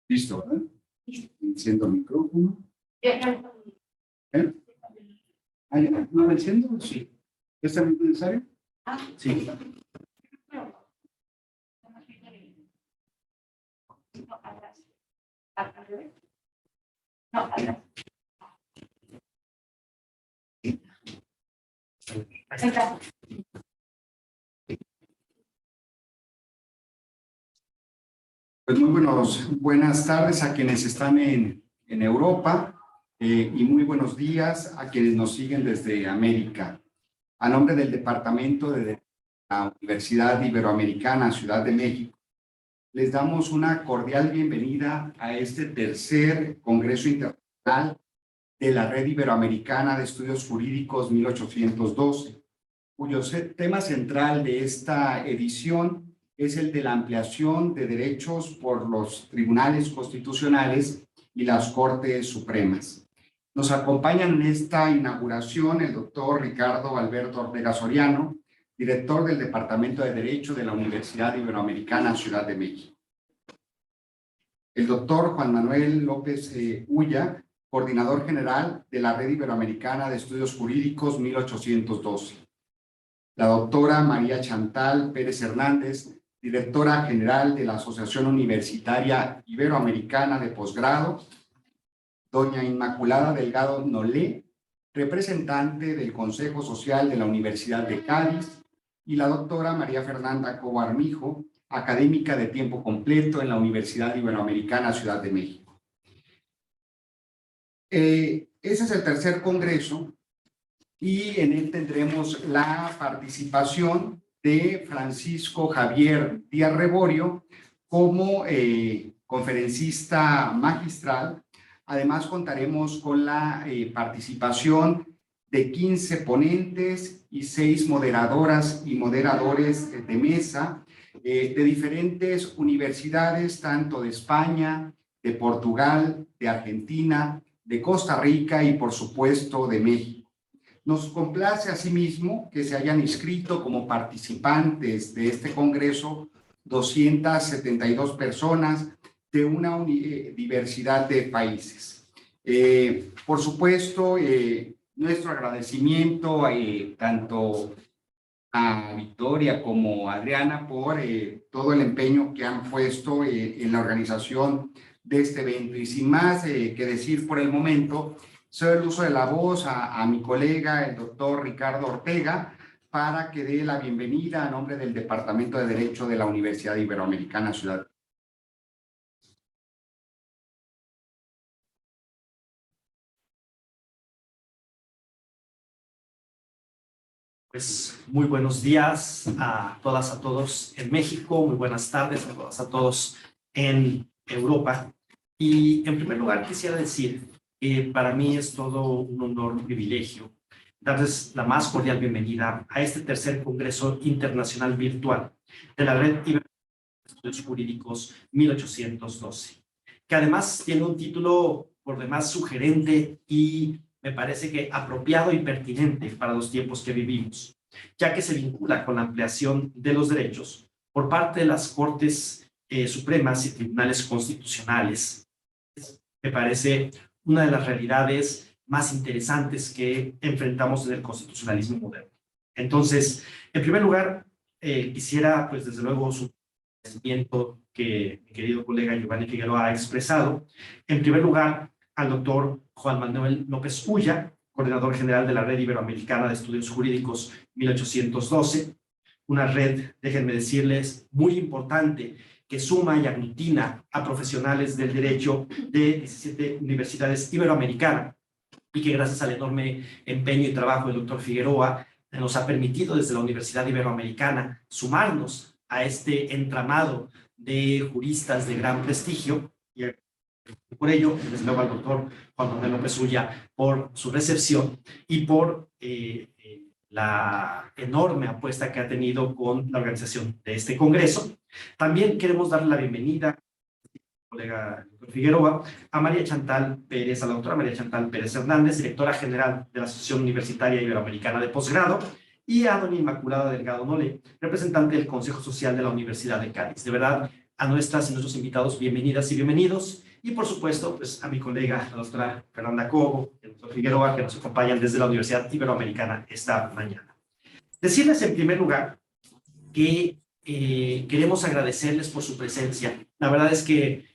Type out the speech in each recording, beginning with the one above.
Listo, ¿verdad? Enciendo el micrófono. ¿Eh? ¿No lo enciendo? Sí. ¿Es también necesario? Sí. Pues muy buenas tardes a quienes están en Europa y muy buenos días a quienes nos siguen desde América. A nombre del Departamento de la Universidad Iberoamericana Ciudad de México, les damos una cordial bienvenida a este tercer Congreso Internacional de la Red Iberoamericana de Estudios Jurídicos 1812, cuyo tema central de esta edición es el de la ampliación de derechos por los tribunales constitucionales y las Cortes Supremas. Nos acompañan en esta inauguración el doctor Ricardo Alberto Ortega Soriano, director del Departamento de Derecho de la Universidad Iberoamericana Ciudad de México. El doctor Juan Manuel López Ulla, coordinador general de la Red Iberoamericana de Estudios Jurídicos 1812. La doctora María Chantal Pérez Hernández, directora general de la Asociación Universitaria Iberoamericana de Posgrado. Doña Inmaculada Delgado Nolé, representante del Consejo Social de la Universidad de Cádiz. Y la doctora María Fernanda Cobo Armijo, académica de tiempo completo en la Universidad Iberoamericana Ciudad de México. Ese es el tercer congreso y en él tendremos la participación de Francisco Javier Díaz Reborio como conferencista magistral. Además, contaremos con la participación de 15 ponentes y 6 moderadoras y moderadores de mesa de diferentes universidades, tanto de España, de Portugal, de Argentina, de Costa Rica y, por supuesto, de México. Nos complace asimismo que se hayan inscrito como participantes de este congreso 272 personas de una diversidad de países. Por supuesto, nuestro agradecimiento tanto a Victoria como a Adriana por todo el empeño que han puesto en la organización de este evento. Y sin más que decir por el momento, cedo el uso de la voz a mi colega, el doctor Ricardo Ortega, para que dé la bienvenida a nombre del Departamento de Derecho de la Universidad Iberoamericana Ciudad. Pues muy buenos días a todas, a todos en México, muy buenas tardes a todas, a todos en Europa. Y en primer lugar quisiera decir que para mí es todo un honor, un privilegio darles la más cordial bienvenida a este tercer Congreso Internacional Virtual de la Red Iberoamericana de Estudios Jurídicos 1812, que además tiene un título por demás sugerente y me parece que apropiado y pertinente para los tiempos que vivimos, ya que se vincula con la ampliación de los derechos por parte de las Cortes Supremas y Tribunales Constitucionales. Me parece una de las realidades más interesantes que enfrentamos en el constitucionalismo moderno. Entonces, en primer lugar, quisiera, pues desde luego, su agradecimiento que mi querido colega Giovanni Figueroa ha expresado. En primer lugar, al doctor Juan Manuel López Ulla, coordinador general de la Red Iberoamericana de Estudios Jurídicos 1812, una red, déjenme decirles, muy importante, que suma y aglutina a profesionales del derecho de 17 universidades iberoamericanas y que gracias al enorme empeño y trabajo del doctor Figueroa nos ha permitido desde la Universidad Iberoamericana sumarnos a este entramado de juristas de gran prestigio. Y por ello, desde luego al doctor Juan Manuel López Ulla por su recepción y por la enorme apuesta que ha tenido con la organización de este congreso. También queremos darle la bienvenida, colega doctor Figueroa, a María Chantal Pérez, a la doctora María Chantal Pérez Hernández, directora general de la Asociación Universitaria Iberoamericana de Posgrado, y a doña Inmaculada Delgado Nolé, representante del Consejo Social de la Universidad de Cádiz. De verdad, a nuestras y nuestros invitados, bienvenidas y bienvenidos. Y por supuesto, pues a mi colega, la doctora Fernanda Cobo, el doctor Figueroa, que nos acompañan desde la Universidad Iberoamericana esta mañana. Decirles en primer lugar que queremos agradecerles por su presencia. La verdad es que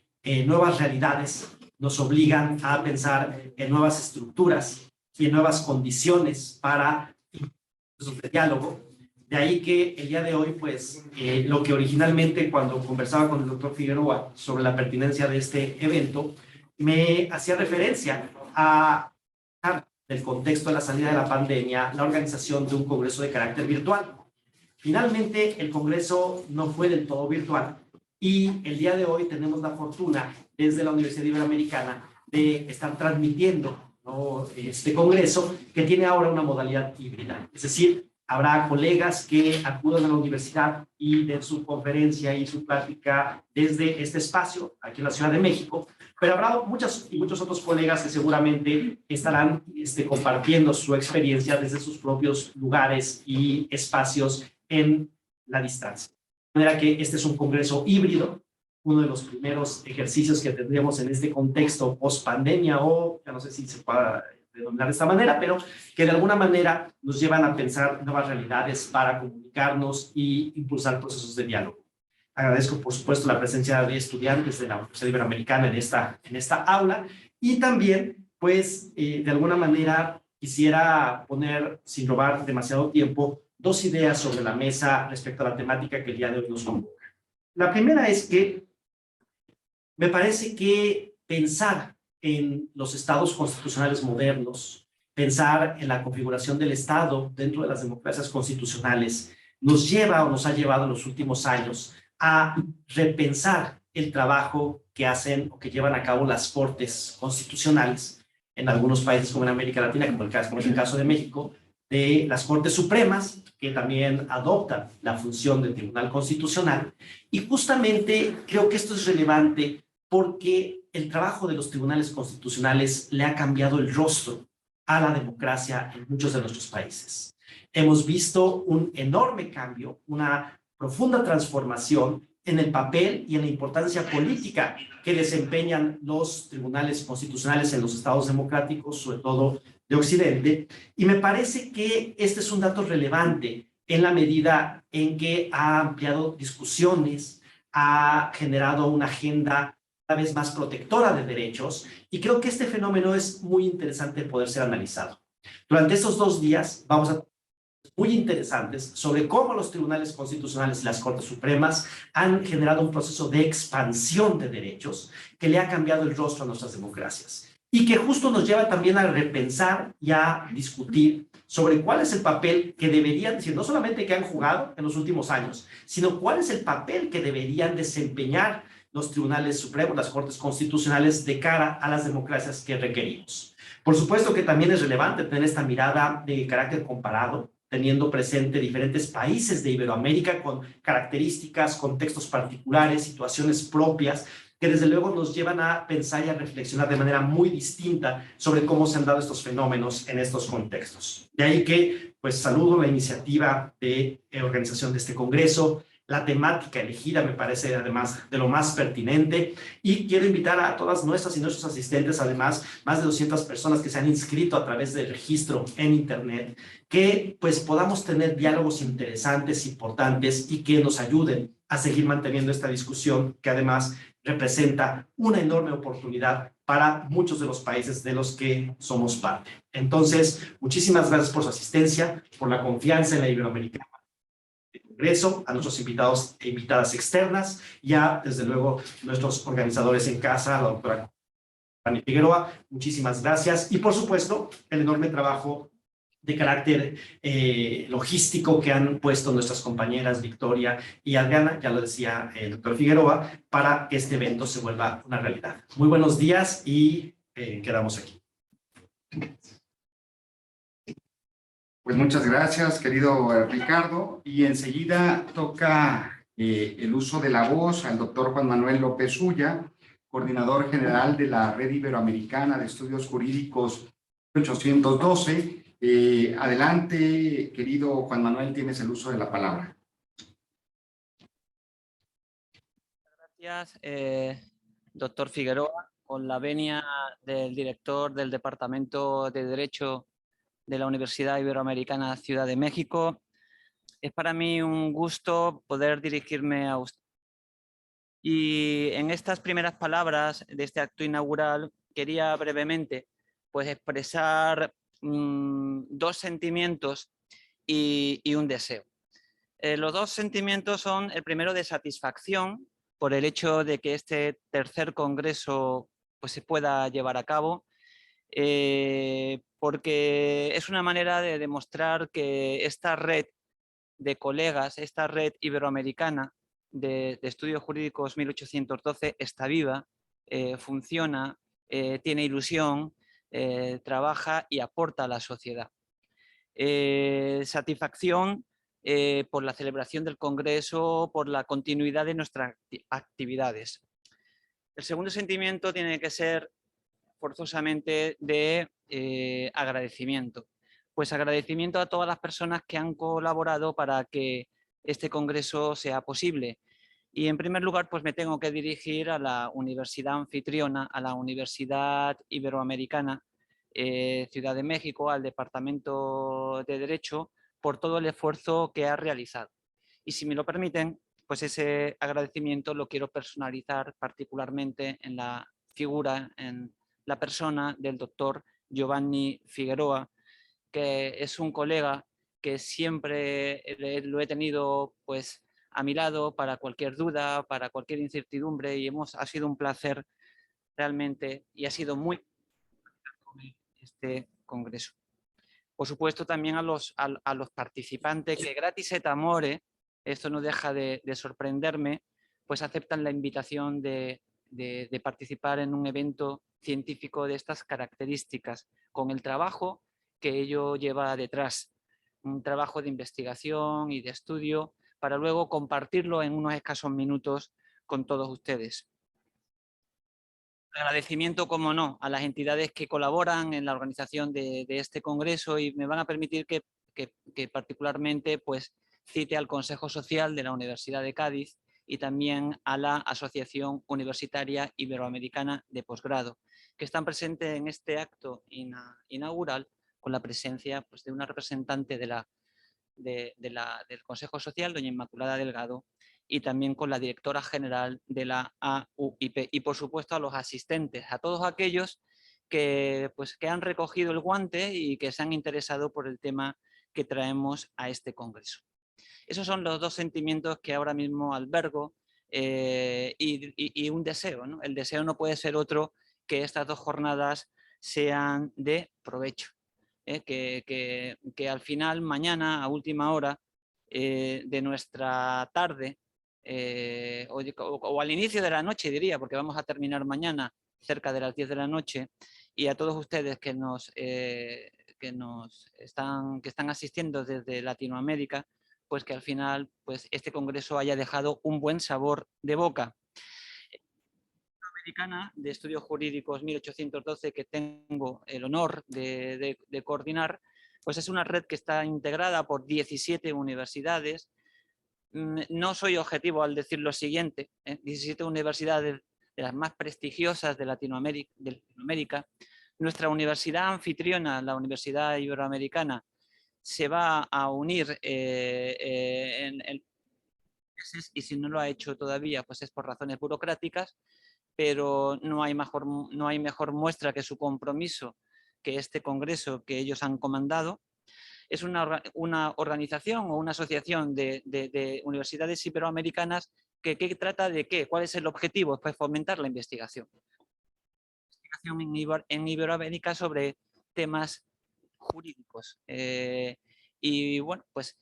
nuevas realidades nos obligan a pensar en nuevas estructuras y en nuevas condiciones para procesos de diálogo. De ahí que el día de hoy, pues, lo que originalmente cuando conversaba con el doctor Figueroa sobre la pertinencia de este evento, me hacía referencia a del contexto de la salida de la pandemia, la organización de un congreso de carácter virtual. Finalmente, el congreso no fue del todo virtual y el día de hoy tenemos la fortuna desde la Universidad Iberoamericana de estar transmitiendo, ¿no?, este congreso que tiene ahora una modalidad híbrida. Es decir, habrá colegas que acudan a la universidad y den su conferencia y su plática desde este espacio, aquí en la Ciudad de México, pero habrá muchos otros colegas que seguramente estarán compartiendo su experiencia desde sus propios lugares y espacios en la distancia. De manera que este es un congreso híbrido, uno de los primeros ejercicios que tendremos en este contexto post-pandemia, o ya no sé si se pueda denominar de esta manera, pero que de alguna manera nos llevan a pensar nuevas realidades para comunicarnos y impulsar procesos de diálogo. Agradezco, por supuesto, la presencia de estudiantes de la Universidad Iberoamericana en esta aula y también, pues, de alguna manera quisiera poner, sin robar demasiado tiempo, dos ideas sobre la mesa respecto a la temática que el día de hoy nos convoca. La primera es que me parece que pensar en los estados constitucionales modernos, pensar en la configuración del Estado dentro de las democracias constitucionales, nos lleva o nos ha llevado en los últimos años a repensar el trabajo que hacen o que llevan a cabo las cortes constitucionales en algunos países como en América Latina, como es el caso de México, de las Cortes Supremas, que también adoptan la función del Tribunal Constitucional. Y justamente creo que esto es relevante porque el trabajo de los tribunales constitucionales le ha cambiado el rostro a la democracia en muchos de nuestros países. Hemos visto un enorme cambio, una profunda transformación en el papel y en la importancia política que desempeñan los tribunales constitucionales en los estados democráticos, sobre todo de Occidente, y me parece que este es un dato relevante en la medida en que ha ampliado discusiones, ha generado una agenda cada vez más protectora de derechos, y creo que este fenómeno es muy interesante poder ser analizado. Durante estos 2 días vamos a muy interesantes sobre cómo los tribunales constitucionales y las Cortes Supremas han generado un proceso de expansión de derechos que le ha cambiado el rostro a nuestras democracias y que justo nos lleva también a repensar y a discutir sobre cuál es el papel que deberían, decir, no solamente que han jugado en los últimos años, sino cuál es el papel que deberían desempeñar los tribunales supremos, las Cortes Constitucionales de cara a las democracias que requerimos. Por supuesto que también es relevante tener esta mirada de carácter comparado, teniendo presente diferentes países de Iberoamérica con características, contextos particulares, situaciones propias, que desde luego nos llevan a pensar y a reflexionar de manera muy distinta sobre cómo se han dado estos fenómenos en estos contextos. De ahí que, pues, saludo la iniciativa de organización de este congreso. La temática elegida me parece además de lo más pertinente y quiero invitar a todas nuestras y nuestros asistentes, además más de 200 personas que se han inscrito a través del registro en internet, que pues podamos tener diálogos interesantes, importantes y que nos ayuden a seguir manteniendo esta discusión que además representa una enorme oportunidad para muchos de los países de los que somos parte. Entonces, muchísimas gracias por su asistencia, por la confianza en la Iberoamericana Congreso, a nuestros invitados e invitadas externas y a, desde luego, nuestros organizadores en casa, la doctora Fanny Figueroa, muchísimas gracias. Y, por supuesto, el enorme trabajo de carácter logístico que han puesto nuestras compañeras Victoria y Adriana, ya lo decía el doctor Figueroa, para que este evento se vuelva una realidad. Muy buenos días y quedamos aquí. Pues muchas gracias, querido Ricardo. Y enseguida toca el uso de la voz al doctor Juan Manuel López Ulla, coordinador general de la Red Iberoamericana de Estudios Jurídicos 812. Adelante, querido Juan Manuel, tienes el uso de la palabra. Gracias, doctor Figueroa, con la venia del director del Departamento de Derecho de la Universidad Iberoamericana Ciudad de México. Es para mí un gusto poder dirigirme a usted. Y en estas primeras palabras de este acto inaugural quería brevemente pues, expresar dos sentimientos y un deseo. Los dos sentimientos son el primero de satisfacción por el hecho de que este tercer congreso pues, se pueda llevar a cabo, porque es una manera de demostrar que esta red de colegas, esta red iberoamericana de estudios jurídicos 1812 está viva, funciona, tiene ilusión, trabaja y aporta a la sociedad. Satisfacción por la celebración del Congreso, por la continuidad de nuestras actividades. El segundo sentimiento tiene que ser forzosamente de agradecimiento. Pues agradecimiento a todas las personas que han colaborado para que este Congreso sea posible. Y en primer lugar, pues me tengo que dirigir a la universidad anfitriona, a la Universidad Iberoamericana Ciudad de México, al Departamento de Derecho, por todo el esfuerzo que ha realizado. Y si me lo permiten, pues ese agradecimiento lo quiero personalizar particularmente en la figura, en la persona del doctor Giovanni Figueroa, que es un colega que siempre lo he tenido pues a mi lado para cualquier duda, para cualquier incertidumbre y ha sido un placer realmente y ha sido muy este congreso. Por supuesto también a los participantes que gratis et amore, esto no deja de sorprenderme, pues aceptan la invitación de participar en un evento científico de estas características, con el trabajo que ello lleva detrás, un trabajo de investigación y de estudio para luego compartirlo en unos escasos minutos con todos ustedes. Agradecimiento, como no, a las entidades que colaboran en la organización de este congreso y me van a permitir que particularmente pues, cite al Consejo Social de la Universidad de Cádiz y también a la Asociación Universitaria Iberoamericana de Posgrado, que están presentes en este acto inaugural con la presencia pues, de una representante del Consejo Social, doña Inmaculada Delgado, y también con la directora general de la AUIP y por supuesto a los asistentes, a todos aquellos que han recogido el guante y que se han interesado por el tema que traemos a este congreso. Esos son los dos sentimientos que ahora mismo albergo y un deseo, ¿no? El deseo no puede ser otro que estas dos jornadas sean de provecho. Que al final, mañana, a última hora de nuestra tarde, o al inicio de la noche, diría, porque vamos a terminar mañana cerca de las 10 de la noche, y a todos ustedes que están asistiendo desde Latinoamérica, pues que al final pues este congreso haya dejado un buen sabor de boca. Americana de Estudios Jurídicos 1812 que tengo el honor de coordinar, pues es una red que está integrada por 17 universidades. No soy objetivo al decir lo siguiente, 17 universidades de las más prestigiosas de Latinoamérica. Nuestra universidad anfitriona, la Universidad Iberoamericana, se va a unir y si no lo ha hecho todavía, pues es por razones burocráticas, pero no hay mejor muestra que su compromiso que este congreso que ellos han comandado. Es una organización o una asociación de universidades iberoamericanas que trata de qué, cuál es el objetivo, pues fomentar la investigación. En Iberoamérica sobre temas jurídicos. Y bueno, pues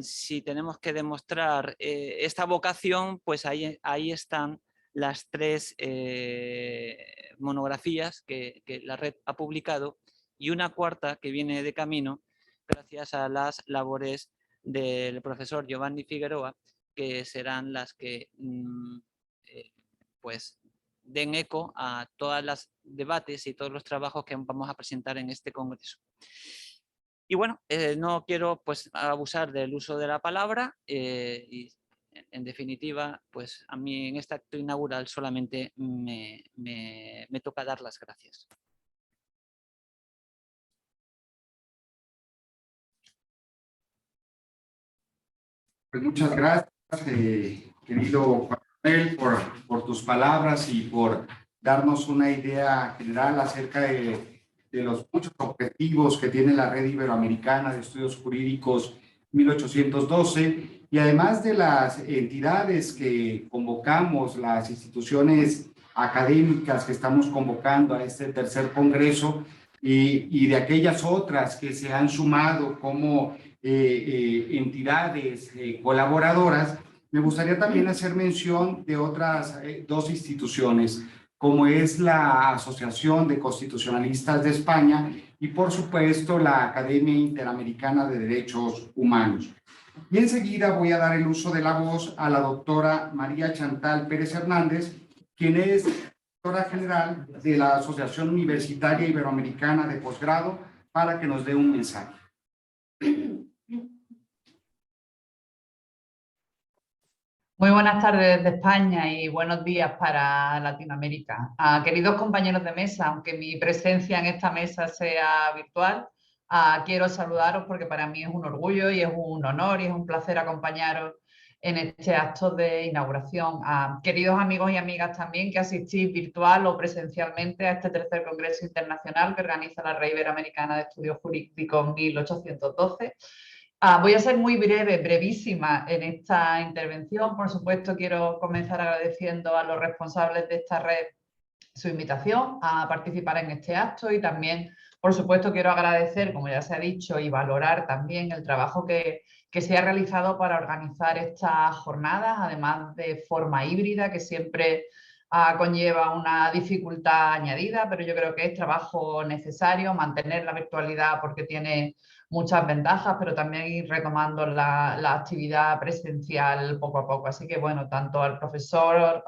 si tenemos que demostrar esta vocación, pues ahí están las tres monografías que la red ha publicado y una cuarta que viene de camino gracias a las labores del profesor Giovanni Figueroa, que serán las que pues den eco a todos los debates y todos los trabajos que vamos a presentar en este congreso. Y bueno, no quiero pues abusar del uso de la palabra y en definitiva, pues a mí en este acto inaugural solamente me toca dar las gracias. Pues muchas gracias, querido Juan Manuel, por tus palabras y por darnos una idea general acerca de los muchos objetivos que tiene la Red Iberoamericana de Estudios Jurídicos 1812 y además de las entidades que convocamos, las instituciones académicas que estamos convocando a este tercer congreso y de aquellas otras que se han sumado como entidades colaboradoras, me gustaría también hacer mención de otras dos instituciones, como es la Asociación de Constitucionalistas de España y, por supuesto, la Academia Interamericana de Derechos Humanos. Y enseguida voy a dar el uso de la voz a la doctora María Chantal Pérez Hernández, quien es directora general de la Asociación Universitaria Iberoamericana de Posgrado, para que nos dé un mensaje. Muy buenas tardes desde España y buenos días para Latinoamérica. Queridos compañeros de mesa, aunque mi presencia en esta mesa sea virtual, quiero saludaros porque para mí es un orgullo y es un honor y es un placer acompañaros en este acto de inauguración. Queridos amigos y amigas también que asistís virtual o presencialmente a este tercer Congreso Internacional que organiza la Red Iberoamericana de Estudios Jurídicos 1812. Voy a ser muy breve, brevísima en esta intervención. Por supuesto, quiero comenzar agradeciendo a los responsables de esta red su invitación a participar en este acto y también, por supuesto, quiero agradecer, como ya se ha dicho, y valorar también el trabajo que se ha realizado para organizar estas jornadas, además de forma híbrida, que siempre conlleva una dificultad añadida, pero yo creo que es trabajo necesario mantener la virtualidad porque tiene muchas ventajas, pero también ir retomando la actividad presencial poco a poco. Así que, bueno, tanto al profesor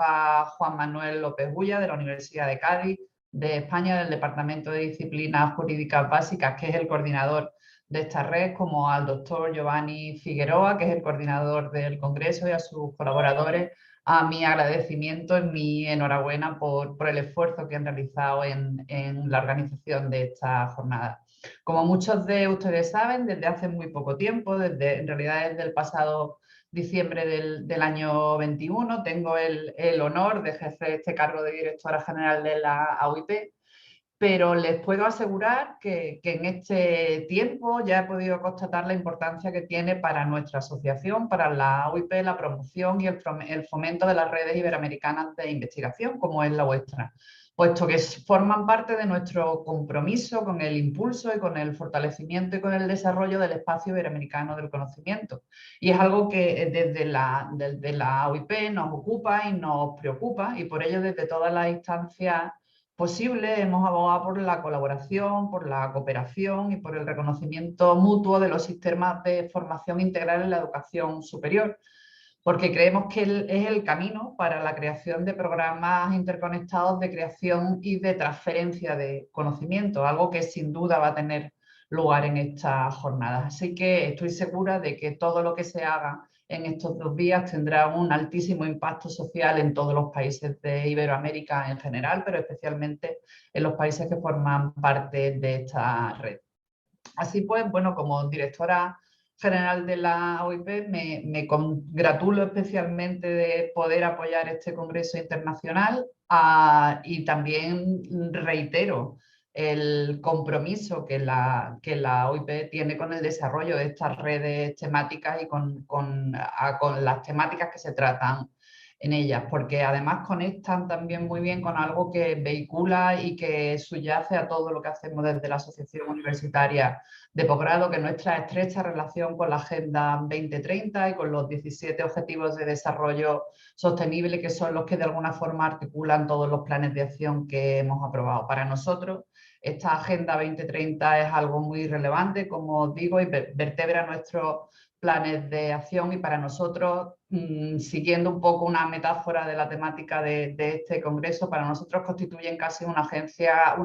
Juan Manuel López Bulla de la Universidad de Cádiz, de España, del Departamento de Disciplinas Jurídicas Básicas, que es el coordinador de esta red, como al doctor Giovanni Figueroa, que es el coordinador del Congreso, y a sus colaboradores, a mi agradecimiento y mi enhorabuena por el esfuerzo que han realizado en la organización de esta jornada. Como muchos de ustedes saben, desde hace muy poco tiempo, en realidad desde el pasado diciembre del año 21, tengo el honor de ejercer este cargo de directora general de la AOIP, pero les puedo asegurar que en este tiempo ya he podido constatar la importancia que tiene para nuestra asociación, para la AOIP, la promoción y el fomento de las redes iberoamericanas de investigación, como es la vuestra, puesto que forman parte de nuestro compromiso con el impulso y con el fortalecimiento y con el desarrollo del espacio iberoamericano del conocimiento. Y es algo que desde la AOIP nos ocupa y nos preocupa, y por ello desde todas las instancias posible, hemos abogado por la colaboración, por la cooperación y por el reconocimiento mutuo de los sistemas de formación integral en la educación superior, porque creemos que es el camino para la creación de programas interconectados de creación y de transferencia de conocimiento, algo que sin duda va a tener lugar en estas jornadas. Así que estoy segura de que todo lo que se haga en estos 2 días tendrá un altísimo impacto social en todos los países de Iberoamérica en general, pero especialmente en los países que forman parte de esta red. Así pues, bueno, como directora general de la OIP me congratulo especialmente de poder apoyar este Congreso Internacional y también reitero el compromiso que la OIP tiene con el desarrollo de estas redes temáticas y con las temáticas que se tratan en ellas, porque además conectan también muy bien con algo que vehicula y que subyace a todo lo que hacemos desde la Asociación Universitaria de Posgrado, que es nuestra estrecha relación con la Agenda 2030 y con los 17 Objetivos de Desarrollo Sostenible, que son los que de alguna forma articulan todos los planes de acción que hemos aprobado. Para nosotros, esta Agenda 2030 es algo muy relevante, como os digo, y vertebra nuestros planes de acción, y para nosotros, siguiendo un poco una metáfora de la temática de este congreso, para nosotros constituyen casi una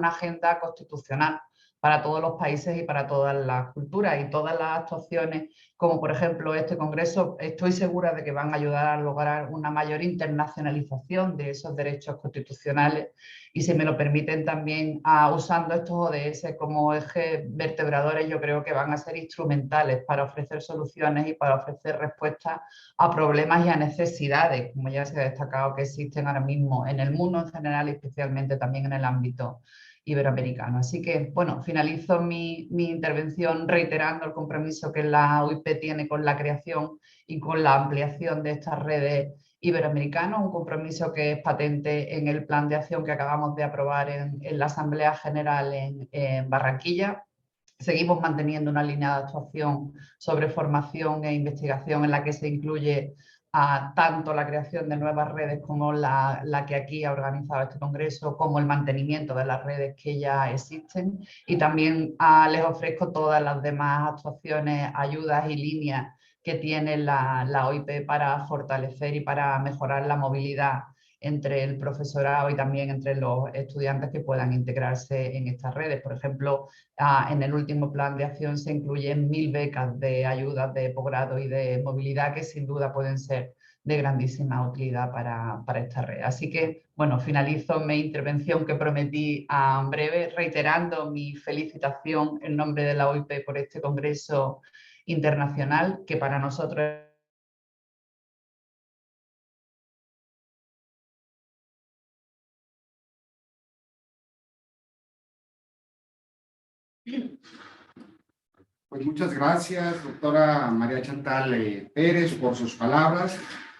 agenda constitucional, para todos los países y para todas las culturas, y todas las actuaciones, como por ejemplo este congreso, estoy segura de que van a ayudar a lograr una mayor internacionalización de esos derechos constitucionales, y si me lo permiten también usando estos ODS como ejes vertebradores, yo creo que van a ser instrumentales para ofrecer soluciones y para ofrecer respuestas a problemas y a necesidades, como ya se ha destacado, que existen ahora mismo en el mundo en general y especialmente también en el ámbito iberoamericano. Así que, bueno, finalizo mi intervención reiterando el compromiso que la OIP tiene con la creación y con la ampliación de estas redes iberoamericanas, un compromiso que es patente en el plan de acción que acabamos de aprobar en la Asamblea General en Barranquilla. Seguimos manteniendo una línea de actuación sobre formación e investigación en la que se incluye tanto la creación de nuevas redes como la que aquí ha organizado este congreso, como el mantenimiento de las redes que ya existen, y también les ofrezco todas las demás actuaciones, ayudas y líneas que tiene la OIP para fortalecer y para mejorar la movilidad entre el profesorado y también entre los estudiantes que puedan integrarse en estas redes. Por ejemplo, en el último plan de acción se incluyen 1000 becas de ayudas de posgrado y de movilidad que sin duda pueden ser de grandísima utilidad para esta red. Así que, bueno, finalizo mi intervención que prometí en breve, reiterando mi felicitación en nombre de la OIP por este congreso internacional, que para nosotros Pues muchas gracias, doctora María Chantal Pérez, por sus palabras.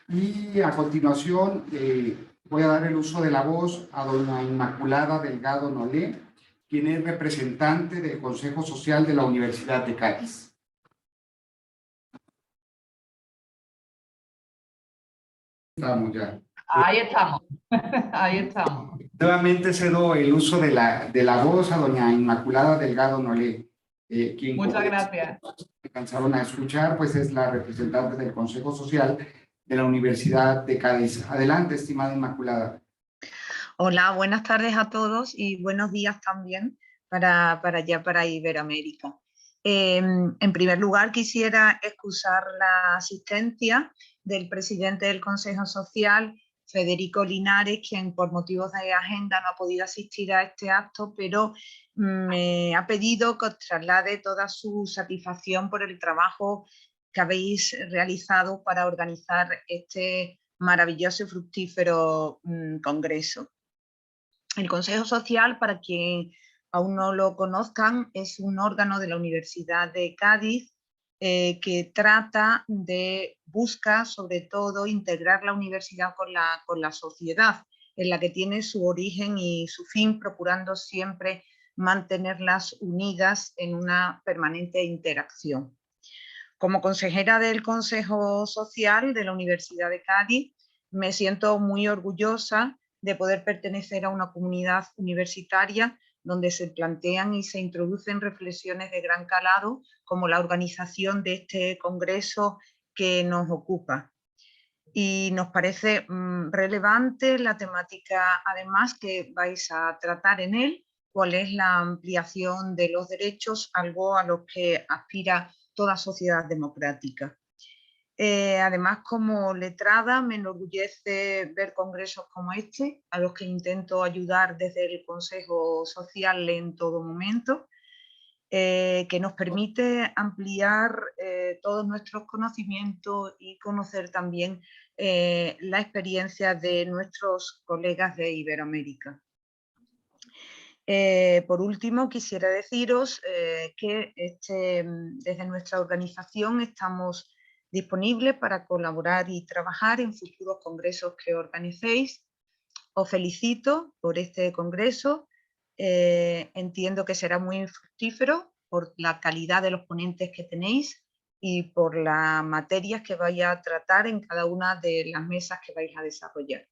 Y a continuación voy a dar el uso de la voz a doña Inmaculada Delgado Nolé, quien es representante del Consejo Social de la Universidad de Cádiz. Estamos ya. ahí estamos, ahí estamos. Nuevamente cedo el uso de la voz a doña Inmaculada Delgado Nolé, quien, Muchas como gracias. alcanzaron a escuchar, pues es la representante del Consejo Social de la Universidad de Cádiz. Adelante, estimada Inmaculada. Hola, buenas tardes a todos y buenos días también para Iberoamérica. En primer lugar, quisiera excusar la asistencia del presidente del Consejo Social, Federico Linares, quien por motivos de agenda no ha podido asistir a este acto, pero me ha pedido que os traslade toda su satisfacción por el trabajo que habéis realizado para organizar este maravilloso y fructífero congreso. El Consejo Social, para quien aún no lo conozcan, es un órgano de la Universidad de Cádiz que busca sobre todo integrar la universidad con la sociedad, en la que tiene su origen y su fin, procurando siempre mantenerlas unidas en una permanente interacción. Como consejera del Consejo Social de la Universidad de Cádiz, me siento muy orgullosa de poder pertenecer a una comunidad universitaria donde se plantean y se introducen reflexiones de gran calado, como la organización de este congreso que nos ocupa. Y nos parece relevante la temática, además, que vais a tratar en él, cuál es la ampliación de los derechos, algo a lo que aspira toda sociedad democrática. Además, como letrada, me enorgullece ver congresos como este, a los que intento ayudar desde el Consejo Social en todo momento, que nos permite ampliar todos nuestros conocimientos y conocer también la experiencia de nuestros colegas de Iberoamérica. Por último, quisiera deciros que desde nuestra organización estamos disponibles para colaborar y trabajar en futuros congresos que organicéis. Os felicito por este congreso. Entiendo que será muy fructífero por la calidad de los ponentes que tenéis y por las materias que vais a tratar en cada una de las mesas que vais a desarrollar.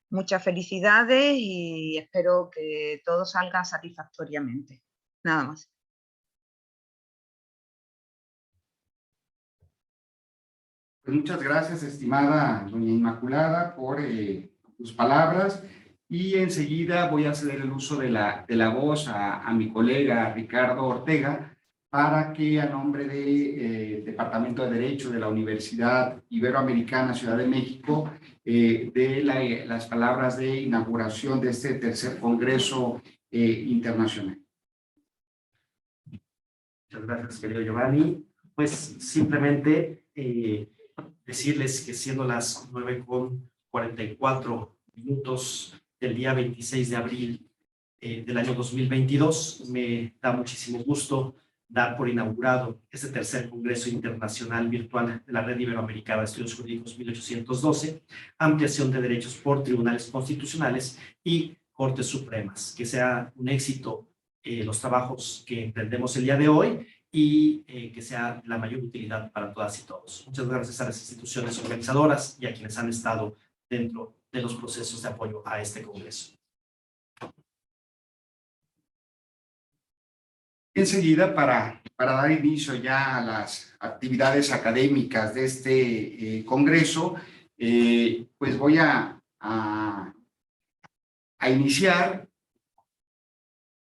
Muchas felicidades y espero que todo salga satisfactoriamente. Nada más. Pues muchas gracias, estimada doña Inmaculada, por tus palabras. y enseguida voy a ceder el uso de la voz a mi colega Ricardo Ortega para que a nombre del Departamento de Derecho de la Universidad Iberoamericana Ciudad de México dé las palabras de inauguración de este tercer Congreso Internacional. Muchas gracias, querido Giovanni. Pues simplemente decirles que siendo las 9:44 del día 26 de abril del año 2022, me da muchísimo gusto dar por inaugurado este tercer Congreso Internacional Virtual de la Red Iberoamericana de Estudios Jurídicos 1812, ampliación de derechos por tribunales constitucionales y Cortes Supremas. Que sea un éxito los trabajos que emprendemos el día de hoy y que sea la mayor utilidad para todas y todos. Muchas gracias a las instituciones organizadoras y a quienes han estado dentro de los procesos de apoyo a este Congreso. Enseguida, para dar inicio ya a las actividades académicas de este Congreso, pues voy a iniciar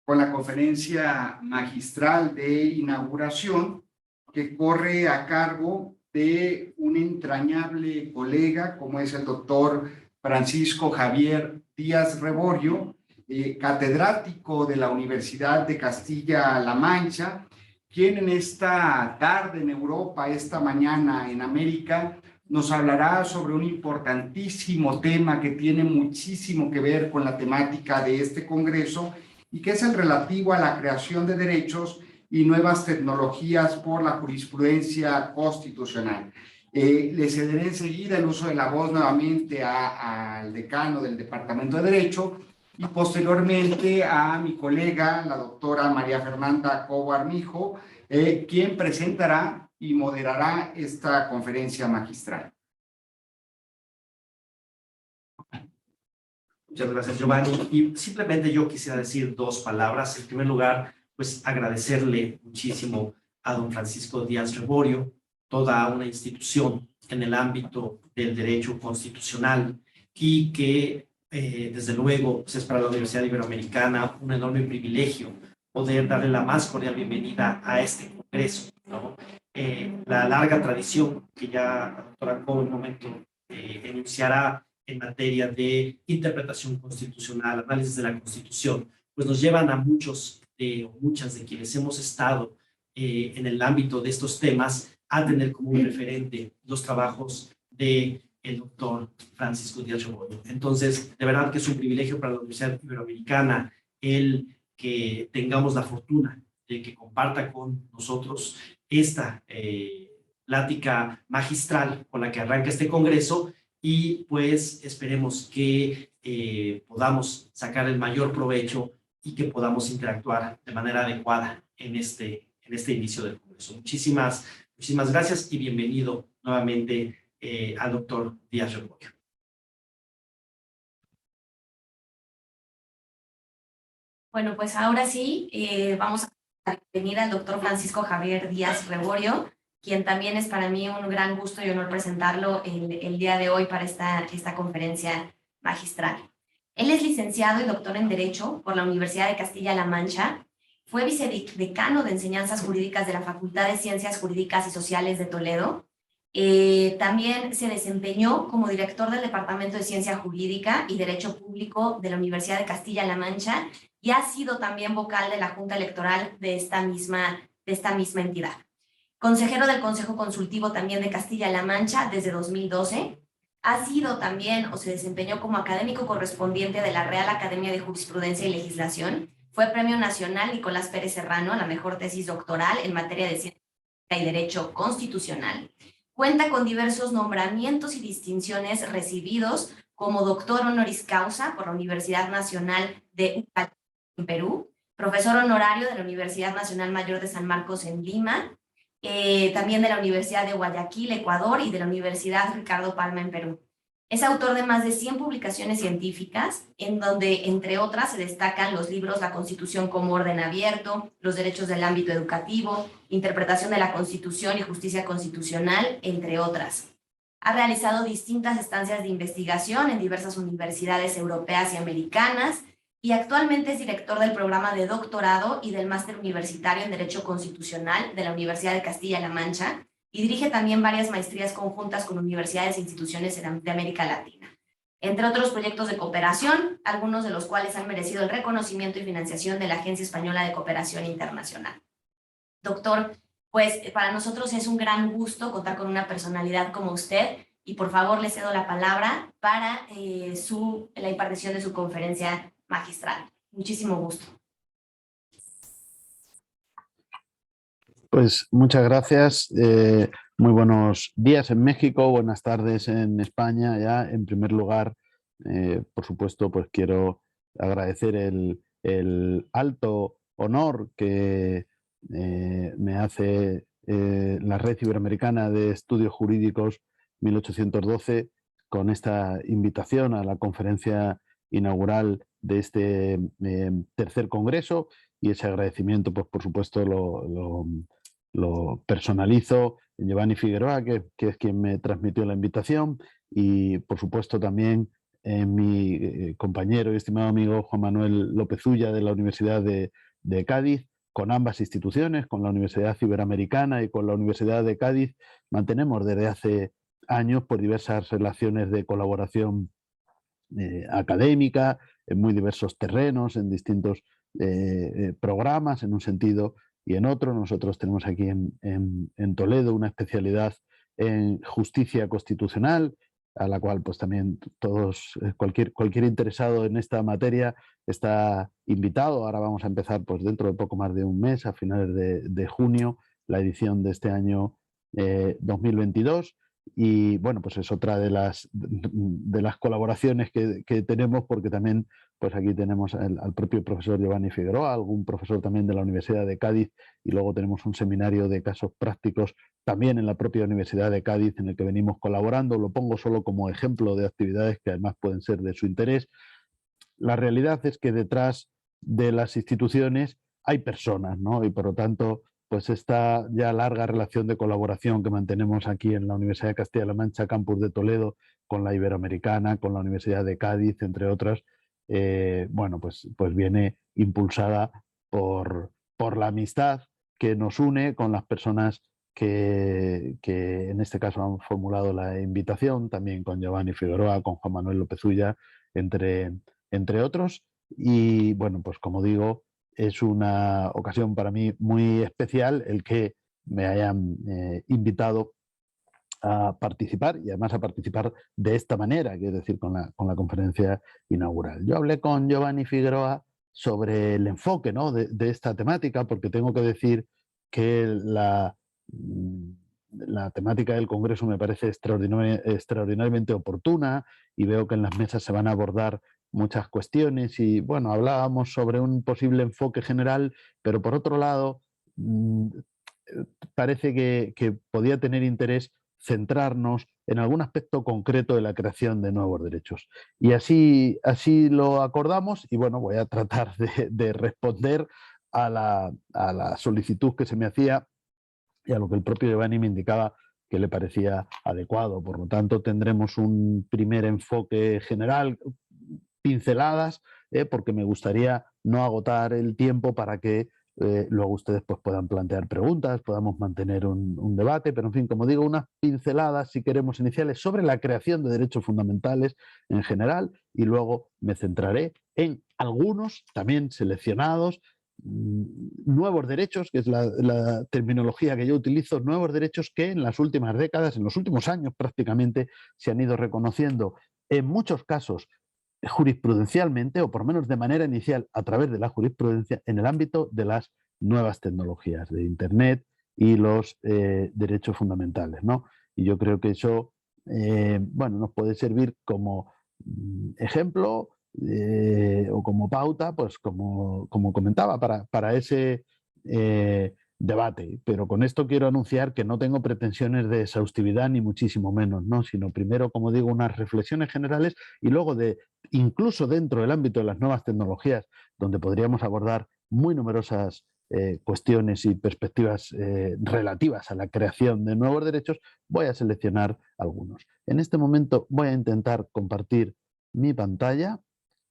con la conferencia magistral de inauguración que corre a cargo de un entrañable colega como es el doctor Francisco Javier Díaz Reborio, catedrático de la Universidad de Castilla-La Mancha, quien en esta tarde en Europa, esta mañana en América, nos hablará sobre un importantísimo tema que tiene muchísimo que ver con la temática de este Congreso y que es el relativo a la creación de derechos y nuevas tecnologías por la jurisprudencia constitucional. Le cederé enseguida el uso de la voz nuevamente al decano del Departamento de Derecho y posteriormente a mi colega, la doctora María Fernanda Cobo Armijo, quien presentará y moderará esta conferencia magistral. Muchas gracias, Giovanni. Y simplemente yo quisiera decir dos palabras. En primer lugar, pues agradecerle muchísimo a don Francisco Díaz Reborio, toda una institución en el ámbito del derecho constitucional y que desde luego pues es para la Universidad Iberoamericana un enorme privilegio poder darle la más cordial bienvenida a este Congreso, ¿no? La larga tradición que ya la doctora Cobo en un momento enunciará en materia de interpretación constitucional, análisis de la Constitución, pues nos llevan a muchos o muchas de quienes hemos estado en el ámbito de estos temas a tener como un referente los trabajos del doctor Francisco Díaz Reborio. Entonces, de verdad que es un privilegio para la Universidad Iberoamericana el que tengamos la fortuna de que comparta con nosotros esta plática magistral con la que arranca este Congreso y pues esperemos que podamos sacar el mayor provecho y que podamos interactuar de manera adecuada en este inicio del Congreso. Muchísimas gracias y bienvenido nuevamente al doctor Díaz Reborio. Bueno, pues ahora sí vamos a venir al doctor Francisco Javier Díaz Reborio, quien también es para mí un gran gusto y honor presentarlo el día de hoy para esta conferencia magistral. Él es licenciado y doctor en Derecho por la Universidad de Castilla-La Mancha, fue vicedecano de Enseñanzas Jurídicas de la Facultad de Ciencias Jurídicas y Sociales de Toledo. También se desempeñó como director del Departamento de Ciencia Jurídica y Derecho Público de la Universidad de Castilla-La Mancha y ha sido también vocal de la Junta Electoral de esta misma entidad. Consejero del Consejo Consultivo también de Castilla-La Mancha desde 2012. Ha sido también o se desempeñó como académico correspondiente de la Real Academia de Jurisprudencia y Legislación. Fue Premio Nacional Nicolás Pérez Serrano a la mejor tesis doctoral en materia de ciencia y derecho constitucional. Cuenta con diversos nombramientos y distinciones recibidos como doctor honoris causa por la Universidad Nacional de Ucayali en Perú, profesor honorario de la Universidad Nacional Mayor de San Marcos en Lima, también de la Universidad de Guayaquil, Ecuador, y de la Universidad Ricardo Palma en Perú. Es autor de más de 100 publicaciones científicas, en donde, entre otras, se destacan los libros La Constitución como orden abierto, Los derechos del ámbito educativo, Interpretación de la Constitución y Justicia constitucional, entre otras. Ha realizado distintas estancias de investigación en diversas universidades europeas y americanas y actualmente es director del programa de doctorado y del máster universitario en Derecho Constitucional de la Universidad de Castilla-La Mancha y dirige también varias maestrías conjuntas con universidades e instituciones de América Latina, entre otros proyectos de cooperación, algunos de los cuales han merecido el reconocimiento y financiación de la Agencia Española de Cooperación Internacional. Doctor, pues para nosotros es un gran gusto contar con una personalidad como usted y por favor le cedo la palabra para la impartición de su conferencia magistral. Muchísimo gusto. Pues muchas gracias. Muy buenos días en México, buenas tardes en España. Ya en primer lugar, por supuesto, pues quiero agradecer el alto honor que me hace la Red Iberoamericana de Estudios Jurídicos 1812 con esta invitación a la conferencia inaugural de este tercer congreso, y ese agradecimiento, pues por supuesto, lo personalizo en Giovanni Figueroa, que es quien me transmitió la invitación, y por supuesto también en mi compañero y estimado amigo Juan Manuel López Ulla de la Universidad de Cádiz. Con ambas instituciones, con la Universidad Iberoamericana y con la Universidad de Cádiz, mantenemos desde hace años por diversas relaciones de colaboración académica, en muy diversos terrenos, en distintos programas, en un sentido y en otro. Nosotros tenemos aquí en Toledo una especialidad en justicia constitucional, a la cual pues también todos, cualquier interesado en esta materia está invitado. Ahora vamos a empezar pues dentro de poco más de un mes, a finales de junio, la edición de este año 2022. Y bueno, pues es otra de las colaboraciones que tenemos, porque también pues aquí tenemos al propio profesor Giovanni Figueroa, algún profesor también de la Universidad de Cádiz, y luego tenemos un seminario de casos prácticos también en la propia Universidad de Cádiz en el que venimos colaborando. Lo pongo solo como ejemplo de actividades que además pueden ser de su interés. La realidad es que detrás de las instituciones hay personas, ¿no? Y por lo tanto, pues esta ya larga relación de colaboración que mantenemos aquí en la Universidad de Castilla-La Mancha, campus de Toledo, con la Iberoamericana, con la Universidad de Cádiz, entre otras, bueno, pues viene impulsada por la amistad que nos une con las personas que en este caso han formulado la invitación, también con Giovanni Figueroa, con Juan Manuel López Ulla, entre otros. Y bueno, pues como digo, es una ocasión para mí muy especial el que me hayan invitado a participar, y además a participar de esta manera, que es decir, con la conferencia inaugural. Yo hablé con Giovanni Figueroa sobre el enfoque, ¿no?, de esta temática, porque tengo que decir que la temática del Congreso me parece extraordinariamente oportuna, y veo que en las mesas se van a abordar muchas cuestiones. Y bueno, hablábamos sobre un posible enfoque general, pero por otro lado parece que podía tener interés centrarnos en algún aspecto concreto de la creación de nuevos derechos. Y así lo acordamos, y bueno, voy a tratar de responder a la solicitud que se me hacía y a lo que el propio Giovanni me indicaba que le parecía adecuado. Por lo tanto, tendremos un primer enfoque general, pinceladas, porque me gustaría no agotar el tiempo para que luego ustedes pues puedan plantear preguntas, podamos mantener un debate, pero en fin, como digo, unas pinceladas, si queremos, iniciales sobre la creación de derechos fundamentales en general, y luego me centraré en algunos también seleccionados, nuevos derechos, que es la terminología que yo utilizo, nuevos derechos que en las últimas décadas, en los últimos años prácticamente, se han ido reconociendo en muchos casos jurisprudencialmente, o por lo menos de manera inicial a través de la jurisprudencia, en el ámbito de las nuevas tecnologías, de Internet y los derechos fundamentales, ¿no? Y yo creo que eso bueno, nos puede servir como ejemplo o como pauta, pues como comentaba, para ese debate. Pero con esto quiero anunciar que no tengo pretensiones de exhaustividad, ni muchísimo menos, ¿no? Sino primero, como digo, unas reflexiones generales, y luego incluso dentro del ámbito de las nuevas tecnologías, donde podríamos abordar muy numerosas cuestiones y perspectivas relativas a la creación de nuevos derechos, voy a seleccionar algunos. En este momento voy a intentar compartir mi pantalla.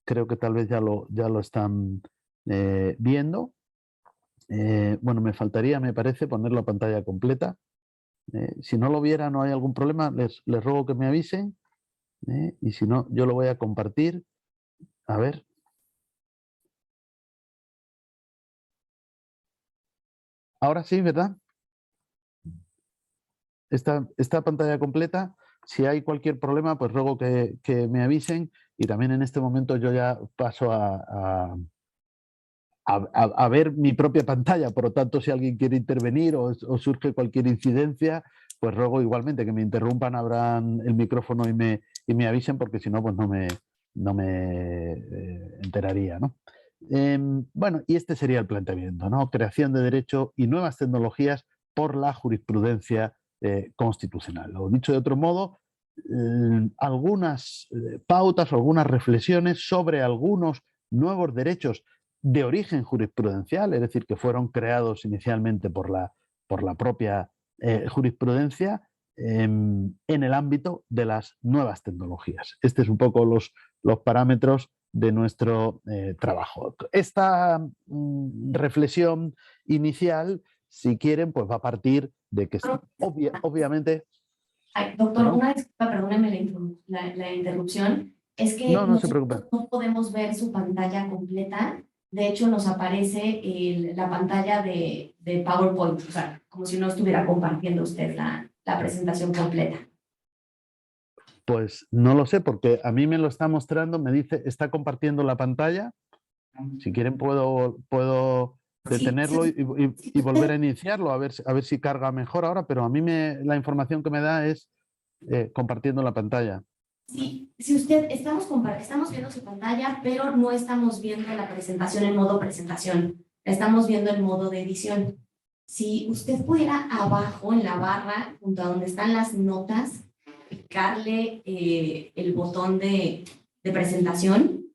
Creo que tal vez ya lo están viendo. Bueno, me faltaría, me parece, poner la pantalla completa. Si no lo viera, no hay algún problema, les ruego que me avisen. Y si no, yo lo voy a compartir. A ver. Ahora sí, ¿verdad? Esta pantalla completa. Si hay cualquier problema, pues ruego que me avisen. Y también en este momento yo ya paso a ver mi propia pantalla. Por lo tanto, si alguien quiere intervenir o surge cualquier incidencia, pues ruego igualmente que me interrumpan, abran el micrófono y me avisen, porque si no, pues no me enteraría, ¿no? Bueno, y este sería el planteamiento, ¿no? Creación de derecho y nuevas tecnologías por la jurisprudencia constitucional. O dicho de otro modo, algunas pautas o algunas reflexiones sobre algunos nuevos derechos de origen jurisprudencial, es decir, que fueron creados inicialmente por la propia jurisprudencia en el ámbito de las nuevas tecnologías. Este es un poco los parámetros de nuestro trabajo. Esta reflexión inicial, si quieren, pues va a partir de que obviamente... Ay, doctor, una disculpa, perdóneme la interrupción. Es que no se preocupe. No podemos ver su pantalla completa. De hecho, nos aparece la pantalla de PowerPoint, o sea, como si no estuviera compartiendo usted la presentación completa. Pues no lo sé, porque a mí me lo está mostrando, me dice, está compartiendo la pantalla. Si quieren puedo detenerlo y volver a iniciarlo, a ver si carga mejor ahora, pero a mí la información que me da es compartiendo la pantalla. Sí, si usted, estamos viendo su pantalla, pero no estamos viendo la presentación en modo presentación, la estamos viendo en modo de edición. Si usted pudiera abajo en la barra, junto a donde están las notas, picarle el botón de presentación.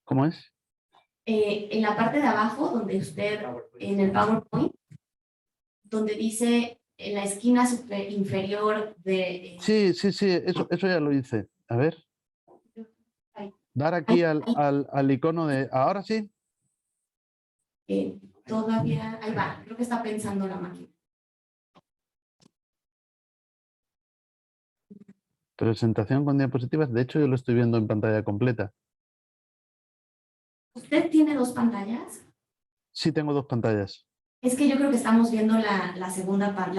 ¿Cómo es? En la parte de abajo, donde usted, en el PowerPoint, donde dice en la esquina inferior de... Sí, eso ya lo hice. A ver. Dar aquí al icono de... ¿Ahora sí? Todavía, ahí va, creo que está pensando la máquina. Presentación con diapositivas. De hecho, yo lo estoy viendo en pantalla completa. ¿Usted tiene dos pantallas? Sí, tengo dos pantallas. Es que yo creo que estamos viendo la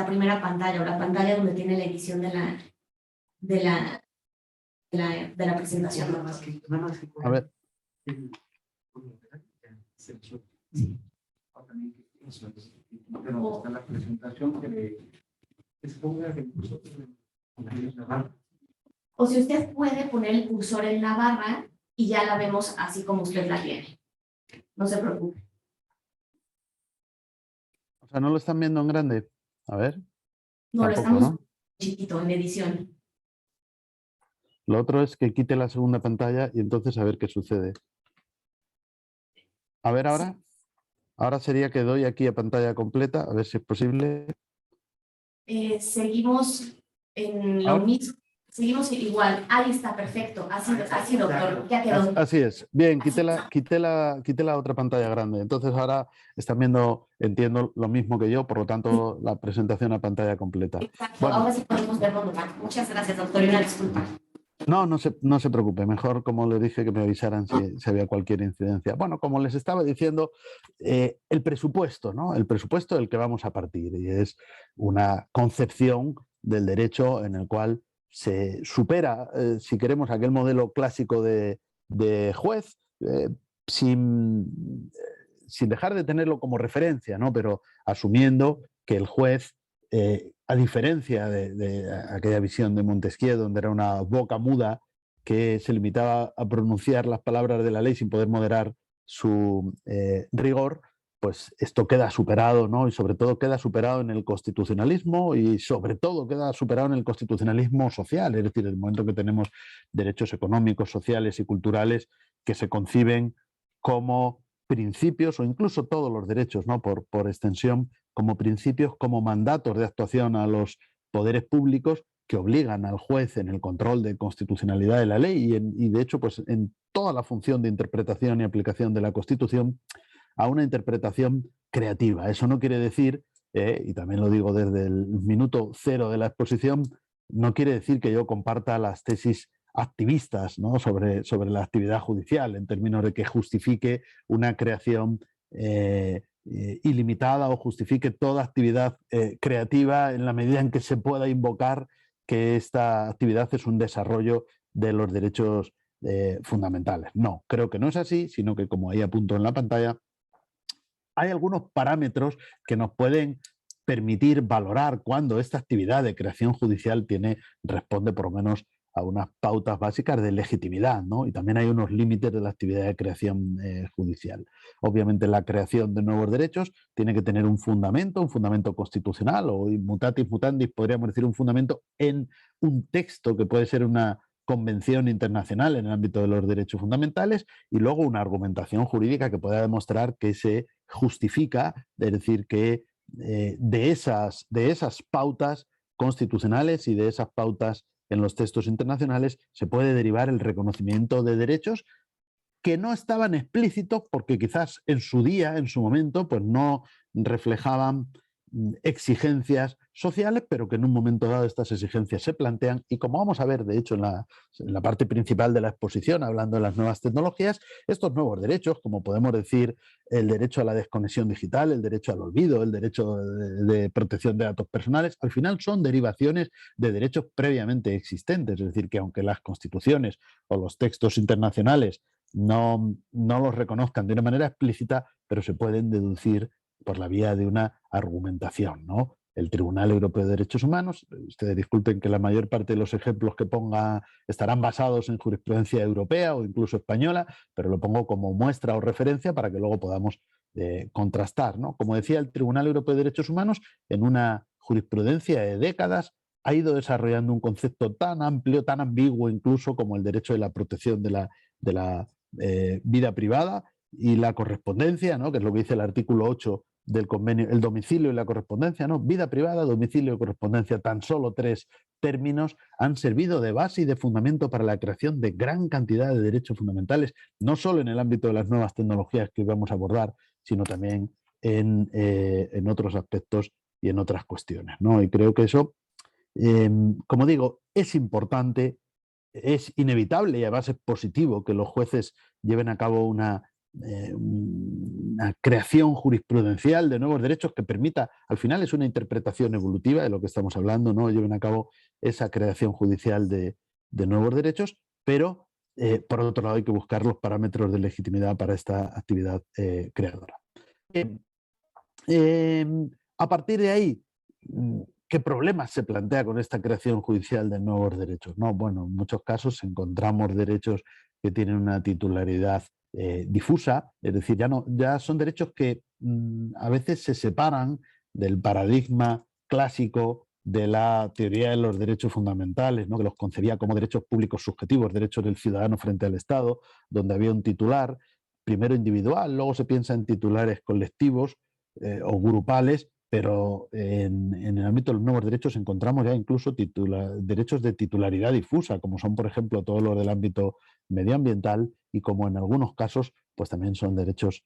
primera pantalla, o la pantalla donde tiene la edición de la presentación. A ver. O si usted puede poner el cursor en la barra y ya la vemos así como usted la tiene. No se preocupe. O sea, ¿no lo están viendo en grande? A ver. No, Tampoco, lo estamos ¿no? chiquito, en edición. Lo otro es que quite la segunda pantalla y entonces a ver qué sucede. A ver ahora. Ahora sería que doy aquí a pantalla completa, a ver si es posible. Seguimos en lo ¿Ahora? mismo. Seguimos igual. Ahí está, perfecto. Así doctor. Ya quedó. Así es. Bien, quité la otra pantalla grande. Entonces ahora están viendo, entiendo, lo mismo que yo, por lo tanto, la presentación a pantalla completa. Exacto. Bueno. Ahora sí podemos verlo normal. Muchas gracias, doctor. Y una disculpa. No se preocupe. Mejor, como le dije, que me avisaran si había cualquier incidencia. Bueno, como les estaba diciendo, el presupuesto, ¿no? El presupuesto del que vamos a partir, y es una concepción del derecho en el cual se supera, si queremos, aquel modelo clásico de juez, sin dejar de tenerlo como referencia, ¿no? Pero asumiendo que el juez, a diferencia de aquella visión de Montesquieu, donde era una boca muda que se limitaba a pronunciar las palabras de la ley sin poder moderar su rigor, pues esto queda superado, ¿no? Y sobre todo queda superado en el constitucionalismo y sobre todo queda superado en el constitucionalismo social, es decir, en el momento que tenemos derechos económicos, sociales y culturales que se conciben como principios o incluso todos los derechos, ¿no? por extensión, como principios, como mandatos de actuación a los poderes públicos que obligan al juez en el control de constitucionalidad de la ley y de hecho pues, en toda la función de interpretación y aplicación de la Constitución a una interpretación creativa. Eso no quiere decir, y también lo digo desde el minuto cero de la exposición, no quiere decir que yo comparta las tesis activistas, ¿no? sobre la actividad judicial, en términos de que justifique una creación ilimitada o justifique toda actividad creativa en la medida en que se pueda invocar que esta actividad es un desarrollo de los derechos fundamentales. No, creo que no es así, sino que, como ahí apunto en la pantalla, hay algunos parámetros que nos pueden permitir valorar cuando esta actividad de creación judicial responde por lo menos a unas pautas básicas de legitimidad, ¿no? Y también hay unos límites de la actividad de creación judicial. Obviamente la creación de nuevos derechos tiene que tener un fundamento constitucional o mutatis mutandis, podríamos decir un fundamento en un texto que puede ser una convención internacional en el ámbito de los derechos fundamentales y luego una argumentación jurídica que pueda demostrar que se justifica, es decir, que de esas pautas constitucionales y de esas pautas en los textos internacionales se puede derivar el reconocimiento de derechos que no estaban explícitos porque quizás en su día, en su momento, pues no reflejaban exigencias sociales, pero que en un momento dado estas exigencias se plantean y como vamos a ver, de hecho, en la parte principal de la exposición, hablando de las nuevas tecnologías, estos nuevos derechos, como podemos decir el derecho a la desconexión digital, el derecho al olvido, el derecho de protección de datos personales, al final son derivaciones de derechos previamente existentes, es decir, que aunque las constituciones o los textos internacionales no los reconozcan de una manera explícita, pero se pueden deducir por la vía de una argumentación, ¿no? El Tribunal Europeo de Derechos Humanos, ustedes disculpen que la mayor parte de los ejemplos que ponga estarán basados en jurisprudencia europea o incluso española, pero lo pongo como muestra o referencia para que luego podamos contrastar, ¿no? Como decía, el Tribunal Europeo de Derechos Humanos, en una jurisprudencia de décadas, ha ido desarrollando un concepto tan amplio, tan ambiguo incluso como el derecho de la protección de la vida privada y la correspondencia, ¿no? Que es lo que dice el artículo 8 del convenio, el domicilio y la correspondencia, ¿no? Vida privada, domicilio y correspondencia, tan solo 3 términos han servido de base y de fundamento para la creación de gran cantidad de derechos fundamentales, no solo en el ámbito de las nuevas tecnologías que vamos a abordar, sino también en otros aspectos y en otras cuestiones, ¿no? Y creo que eso, como digo, es importante, es inevitable y además es positivo que los jueces lleven a cabo una creación jurisprudencial de nuevos derechos que permita, al final es una interpretación evolutiva de lo que estamos hablando, ¿no? Lleven a cabo esa creación judicial de nuevos derechos, pero por otro lado hay que buscar los parámetros de legitimidad para esta actividad creadora. A partir de ahí, ¿qué problemas se plantea con esta creación judicial de nuevos derechos? No, bueno, en muchos casos encontramos derechos que tienen una titularidad difusa, es decir, ya son derechos que a veces se separan del paradigma clásico de la teoría de los derechos fundamentales, ¿no? Que los concebía como derechos públicos subjetivos, derechos del ciudadano frente al Estado, donde había un titular, primero individual, luego se piensa en titulares colectivos o grupales, pero en el ámbito de los nuevos derechos encontramos ya incluso derechos de titularidad difusa, como son, por ejemplo, todos los del ámbito medioambiental y como en algunos casos pues también son derechos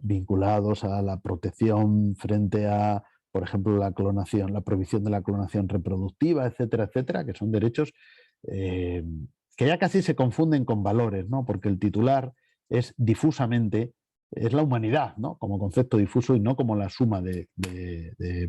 vinculados a la protección frente a, por ejemplo, la clonación, la prohibición de la clonación reproductiva, etcétera, etcétera, que son derechos que ya casi se confunden con valores, ¿no? Porque el titular es difusamente, es la humanidad, ¿no? Como concepto difuso y no como la suma de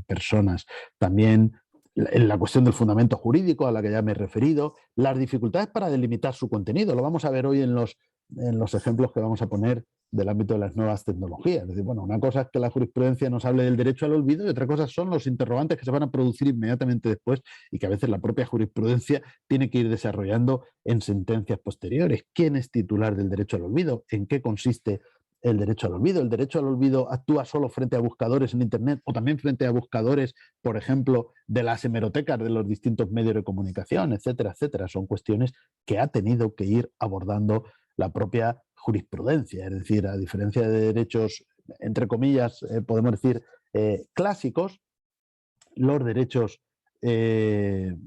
personas. También la cuestión del fundamento jurídico a la que ya me he referido, las dificultades para delimitar su contenido, lo vamos a ver hoy en los ejemplos que vamos a poner del ámbito de las nuevas tecnologías. Es decir, bueno, una cosa es que la jurisprudencia nos hable del derecho al olvido y otra cosa son los interrogantes que se van a producir inmediatamente después y que a veces la propia jurisprudencia tiene que ir desarrollando en sentencias posteriores. ¿Quién es titular del derecho al olvido? ¿En qué consiste el derecho al olvido? ¿El derecho al olvido actúa solo frente a buscadores en Internet o también frente a buscadores, por ejemplo, de las hemerotecas de los distintos medios de comunicación, etcétera, etcétera? Son cuestiones que ha tenido que ir abordando la propia jurisprudencia, es decir, a diferencia de derechos, entre comillas, podemos decir, clásicos, los derechos, estos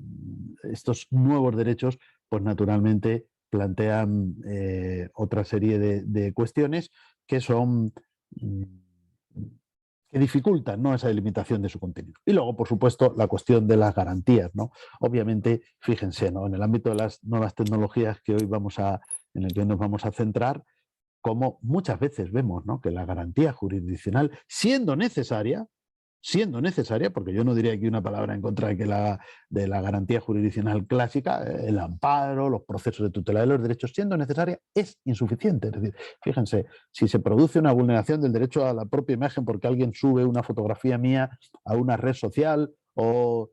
nuevos derechos, pues naturalmente plantean otra serie de cuestiones que son que dificultan, ¿no?, esa delimitación de su contenido. Y luego, por supuesto, la cuestión de las garantías, ¿no? Obviamente, fíjense, ¿no?, en el ámbito de las nuevas tecnologías en el que nos vamos a centrar, como muchas veces vemos, ¿no?, que la garantía jurisdiccional, siendo necesaria, porque yo no diría aquí una palabra en contra de la garantía jurisdiccional clásica, el amparo, los procesos de tutela de los derechos, siendo necesaria, es insuficiente. Es decir, fíjense, si se produce una vulneración del derecho a la propia imagen porque alguien sube una fotografía mía a una red social o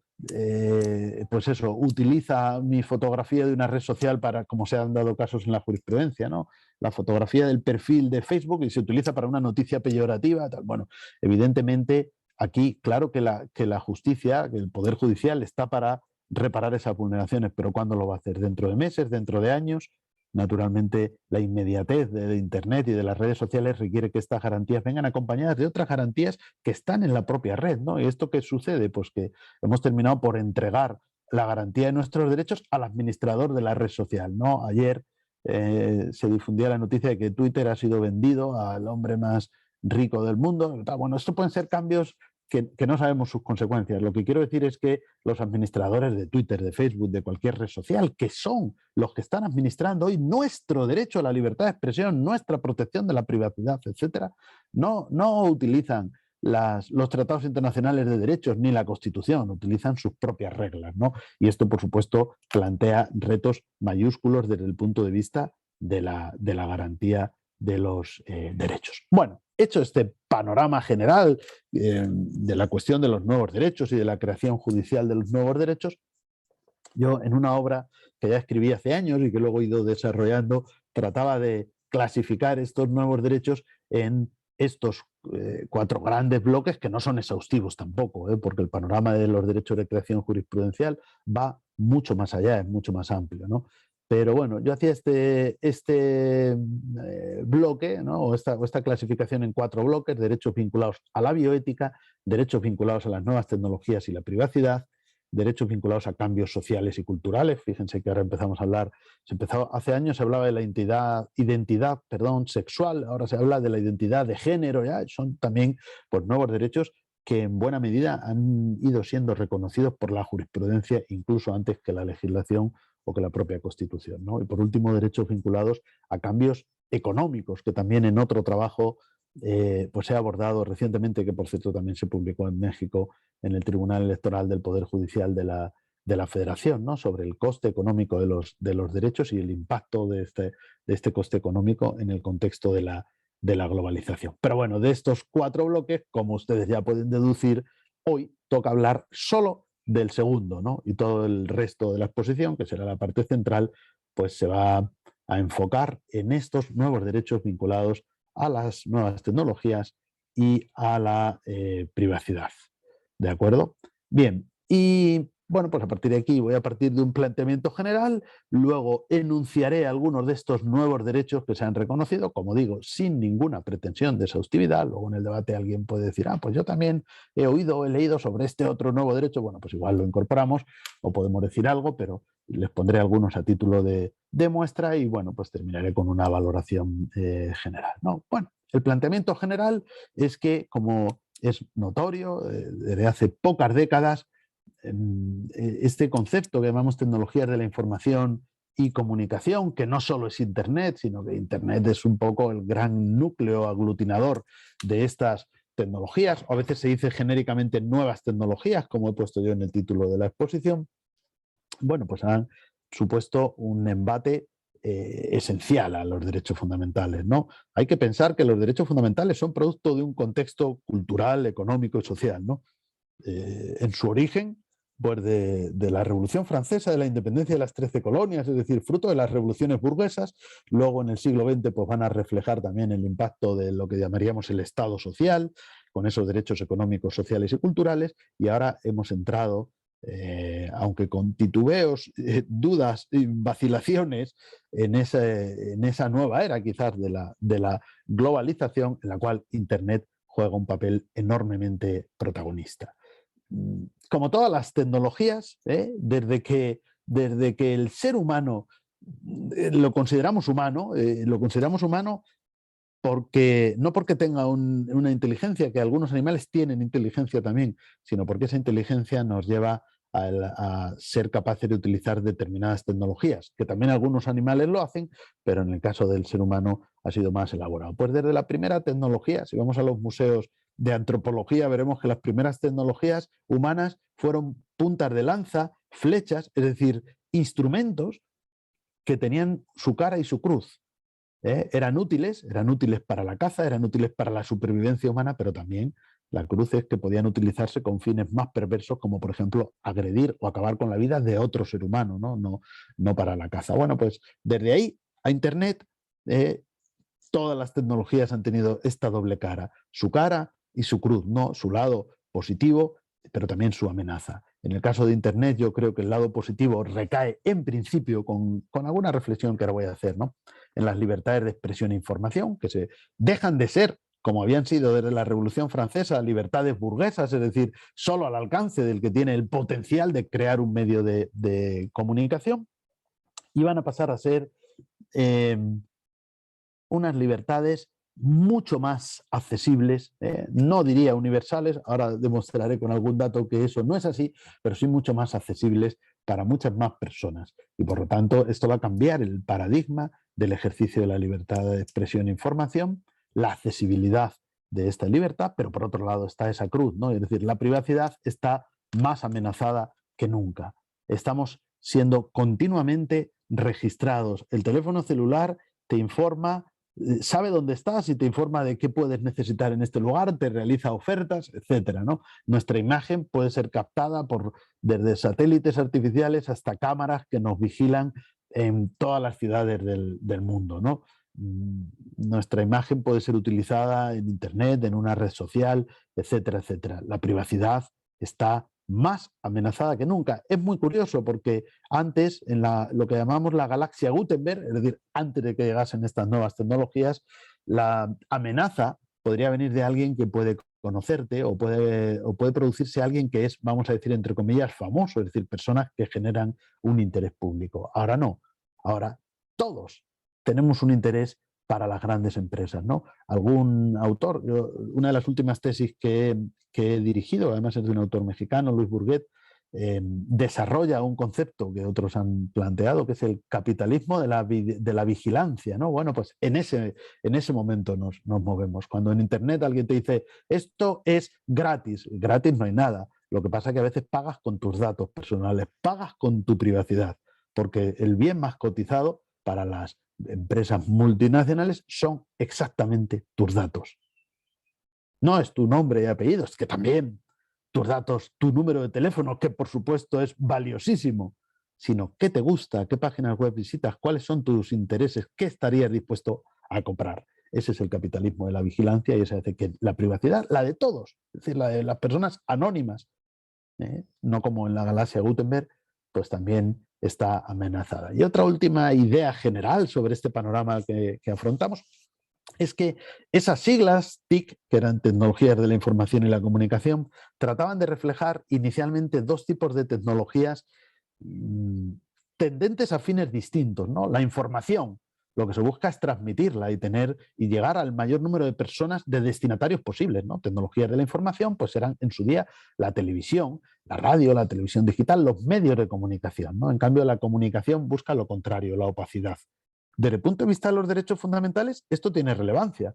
pues eso, utiliza mi fotografía de una red social para, como se han dado casos en la jurisprudencia, ¿no?, la fotografía del perfil de Facebook, y se utiliza para una noticia peyorativa, tal. Bueno, evidentemente aquí, claro que la justicia, que el Poder Judicial está para reparar esas vulneraciones, pero ¿cuándo lo va a hacer? ¿Dentro de meses? ¿Dentro de años? Naturalmente, la inmediatez de Internet y de las redes sociales requiere que estas garantías vengan acompañadas de otras garantías que están en la propia red, ¿no? ¿Y esto qué sucede? Pues que hemos terminado por entregar la garantía de nuestros derechos al administrador de la red social, ¿no? Ayer se difundía la noticia de que Twitter ha sido vendido al hombre más rico del mundo. Bueno, esto pueden ser cambios que no sabemos sus consecuencias. Lo que quiero decir es que los administradores de Twitter, de Facebook, de cualquier red social, que son los que están administrando hoy nuestro derecho a la libertad de expresión, nuestra protección de la privacidad, etcétera, no utilizan los tratados internacionales de derechos ni la Constitución, utilizan sus propias reglas, ¿no? Y esto, por supuesto, plantea retos mayúsculos desde el punto de vista de la garantía de los derechos. Bueno, hecho este panorama general de la cuestión de los nuevos derechos y de la creación judicial de los nuevos derechos, yo en una obra que ya escribí hace años y que luego he ido desarrollando, trataba de clasificar estos nuevos derechos en estos 4 grandes bloques, que no son exhaustivos tampoco, porque el panorama de los derechos de creación jurisprudencial va mucho más allá, es mucho más amplio, ¿no? Pero bueno, yo hacía este bloque, ¿no?, o esta clasificación en 4 bloques: derechos vinculados a la bioética, derechos vinculados a las nuevas tecnologías y la privacidad, derechos vinculados a cambios sociales y culturales. Fíjense que ahora empezamos a hablar, hace años se hablaba de la identidad sexual, ahora se habla de la identidad de género, ya son también pues nuevos derechos que en buena medida han ido siendo reconocidos por la jurisprudencia incluso antes que la legislación o que la propia Constitución, ¿no? Y por último, derechos vinculados a cambios económicos, que también en otro trabajo pues se ha abordado recientemente, que por cierto también se publicó en México en el Tribunal Electoral del Poder Judicial de la Federación, ¿no?, sobre el coste económico de los derechos y el impacto de este coste económico en el contexto de la globalización. Pero bueno, de estos 4 bloques, como ustedes ya pueden deducir, hoy toca hablar solo del segundo, ¿no? Y todo el resto de la exposición, que será la parte central, pues se va a enfocar en estos nuevos derechos vinculados a las nuevas tecnologías y a la privacidad. ¿De acuerdo? Bien, y bueno, pues a partir de aquí voy a partir de un planteamiento general, luego enunciaré algunos de estos nuevos derechos que se han reconocido, como digo, sin ninguna pretensión de exhaustividad. Luego en el debate alguien puede decir, pues yo también he leído sobre este otro nuevo derecho. Bueno, pues igual lo incorporamos o podemos decir algo, pero les pondré algunos a título de muestra y bueno, pues terminaré con una valoración general, ¿no? Bueno, el planteamiento general es que, como es notorio, desde hace pocas décadas, este concepto que llamamos tecnologías de la información y comunicación, que no solo es Internet, sino que Internet es un poco el gran núcleo aglutinador de estas tecnologías, o a veces se dice genéricamente nuevas tecnologías, como he puesto yo en el título de la exposición. Bueno, pues han supuesto un embate esencial a los derechos fundamentales, ¿no? Hay que pensar que los derechos fundamentales son producto de un contexto cultural, económico y social, ¿no? En su origen, pues de la Revolución Francesa, de la independencia de las 13 colonias, es decir, fruto de las revoluciones burguesas. Luego en el siglo XX pues van a reflejar también el impacto de lo que llamaríamos el Estado social, con esos derechos económicos, sociales y culturales, y ahora hemos entrado aunque con titubeos, dudas y vacilaciones en esa nueva era quizás de la globalización en la cual Internet juega un papel enormemente protagonista. Como todas las tecnologías, desde que el ser humano lo consideramos humano no porque tenga una inteligencia, que algunos animales tienen inteligencia también, sino porque esa inteligencia nos lleva a ser capaces de utilizar determinadas tecnologías, que también algunos animales lo hacen, pero en el caso del ser humano ha sido más elaborado. Pues desde la primera tecnología, si vamos a los museos de antropología, veremos que las primeras tecnologías humanas fueron puntas de lanza, flechas, es decir, instrumentos que tenían su cara y su cruz. Eran útiles para la caza, eran útiles para la supervivencia humana, pero también la cruz es que podían utilizarse con fines más perversos, como por ejemplo agredir o acabar con la vida de otro ser humano, no para la caza. Bueno, pues desde ahí a Internet, todas las tecnologías han tenido esta doble cara y su cruz, ¿no? Su lado positivo, pero también su amenaza. En el caso de Internet, yo creo que el lado positivo recae en principio, con alguna reflexión que ahora voy a hacer, ¿no?, en las libertades de expresión e información, que se dejan de ser, como habían sido desde la Revolución Francesa, libertades burguesas, es decir, solo al alcance del que tiene el potencial de crear un medio de comunicación, y van a pasar a ser unas libertades mucho más accesibles, no diría universales, ahora demostraré con algún dato que eso no es así, pero sí mucho más accesibles para muchas más personas. Y por lo tanto, esto va a cambiar el paradigma del ejercicio de la libertad de expresión e información, la accesibilidad de esta libertad, pero por otro lado está esa cruz, ¿no? Es decir, la privacidad está más amenazada que nunca. Estamos siendo continuamente registrados. El teléfono celular te informa, sabe dónde estás y te informa de qué puedes necesitar en este lugar, te realiza ofertas, etcétera, ¿no? Nuestra imagen puede ser captada desde satélites artificiales hasta cámaras que nos vigilan en todas las ciudades del mundo, ¿no? Nuestra imagen puede ser utilizada en Internet, en una red social, etcétera, etcétera. La privacidad está más amenazada que nunca. Es muy curioso porque antes, en lo que llamamos la galaxia Gutenberg, es decir, antes de que llegasen estas nuevas tecnologías, la amenaza podría venir de alguien que puede conocerte o puede producirse alguien que es, vamos a decir, entre comillas, famoso, es decir, personas que generan un interés público. Ahora no, ahora todos tenemos un interés para las grandes empresas, ¿no? Algún autor, una de las últimas tesis que he dirigido, además es de un autor mexicano, Luis Burguet, desarrolla un concepto que otros han planteado, que es el capitalismo de la vigilancia, ¿no? Bueno, pues en ese momento nos movemos. Cuando en Internet alguien te dice, esto es gratis no hay nada. Lo que pasa es que a veces pagas con tus datos personales, pagas con tu privacidad, porque el bien más cotizado para las empresas multinacionales son exactamente tus datos. No es tu nombre y apellido, es que también tus datos, tu número de teléfono, que por supuesto es valiosísimo, sino qué te gusta, qué páginas web visitas, cuáles son tus intereses, qué estarías dispuesto a comprar. Ese es el capitalismo de la vigilancia y ese hace que la privacidad, la de todos, es decir, la de las personas anónimas, no como en la galaxia Gutenberg, pues también está amenazada. Y otra última idea general sobre este panorama que afrontamos es que esas siglas TIC, que eran tecnologías de la información y la comunicación, trataban de reflejar inicialmente dos tipos de tecnologías tendentes a fines distintos, ¿no? La información, lo que se busca es transmitirla y llegar al mayor número de personas, de destinatarios posibles, ¿no? Tecnologías de la información, pues eran en su día la televisión, la radio, la televisión digital, los medios de comunicación, ¿no? En cambio, la comunicación busca lo contrario, la opacidad. Desde el punto de vista de los derechos fundamentales, esto tiene relevancia.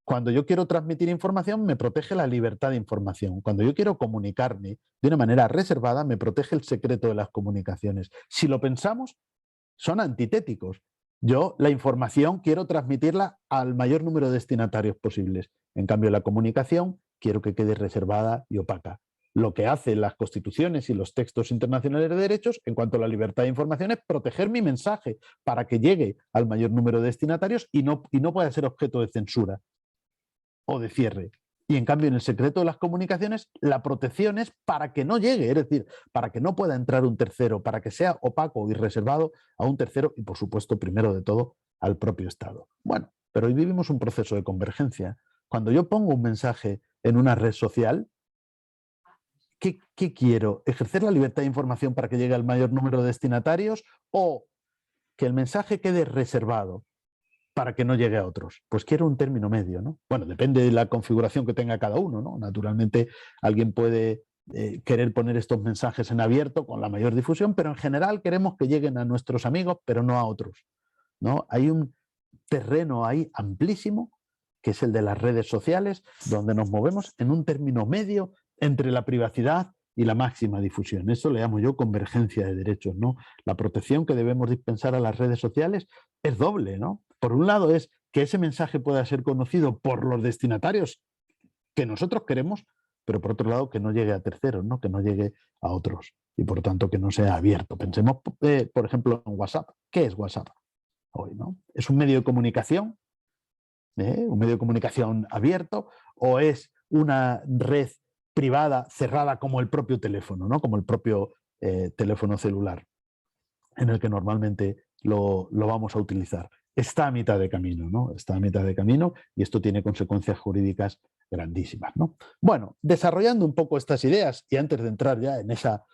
Cuando yo quiero transmitir información, me protege la libertad de información. Cuando yo quiero comunicarme de una manera reservada, me protege el secreto de las comunicaciones. Si lo pensamos, son antitéticos. Yo la información quiero transmitirla al mayor número de destinatarios posibles. En cambio, la comunicación quiero que quede reservada y opaca. Lo que hacen las constituciones y los textos internacionales de derechos en cuanto a la libertad de información es proteger mi mensaje para que llegue al mayor número de destinatarios y no pueda ser objeto de censura o de cierre. Y en cambio, en el secreto de las comunicaciones, la protección es para que no llegue, es decir, para que no pueda entrar un tercero, para que sea opaco y reservado a un tercero y, por supuesto, primero de todo, al propio Estado. Bueno, pero hoy vivimos un proceso de convergencia. Cuando yo pongo un mensaje en una red social, ¿qué quiero? ¿Ejercer la libertad de información para que llegue al mayor número de destinatarios o que el mensaje quede reservado para que no llegue a otros? Pues quiero un término medio, ¿no? Bueno, depende de la configuración que tenga cada uno, ¿no? Naturalmente, alguien puede querer poner estos mensajes en abierto con la mayor difusión, pero en general queremos que lleguen a nuestros amigos, pero no a otros, ¿no? Hay un terreno ahí amplísimo, que es el de las redes sociales, donde nos movemos en un término medio entre la privacidad y la máxima difusión. Eso le llamo yo convergencia de derechos, ¿no? La protección que debemos dispensar a las redes sociales es doble, ¿no? Por un lado es que ese mensaje pueda ser conocido por los destinatarios que nosotros queremos, pero por otro lado que no llegue a terceros, ¿no? Que no llegue a otros y por tanto que no sea abierto. Pensemos, por ejemplo, en WhatsApp. ¿Qué es WhatsApp hoy, no? ¿Es un medio de comunicación? ¿Un medio de comunicación abierto? ¿O es una red privada cerrada como el propio teléfono, ¿no? Como el propio teléfono celular en el que normalmente lo vamos a utilizar? Está a mitad de camino, ¿no? Está a mitad de camino y esto tiene consecuencias jurídicas grandísimas, ¿no? Bueno, desarrollando un poco estas ideas y antes de entrar ya en esa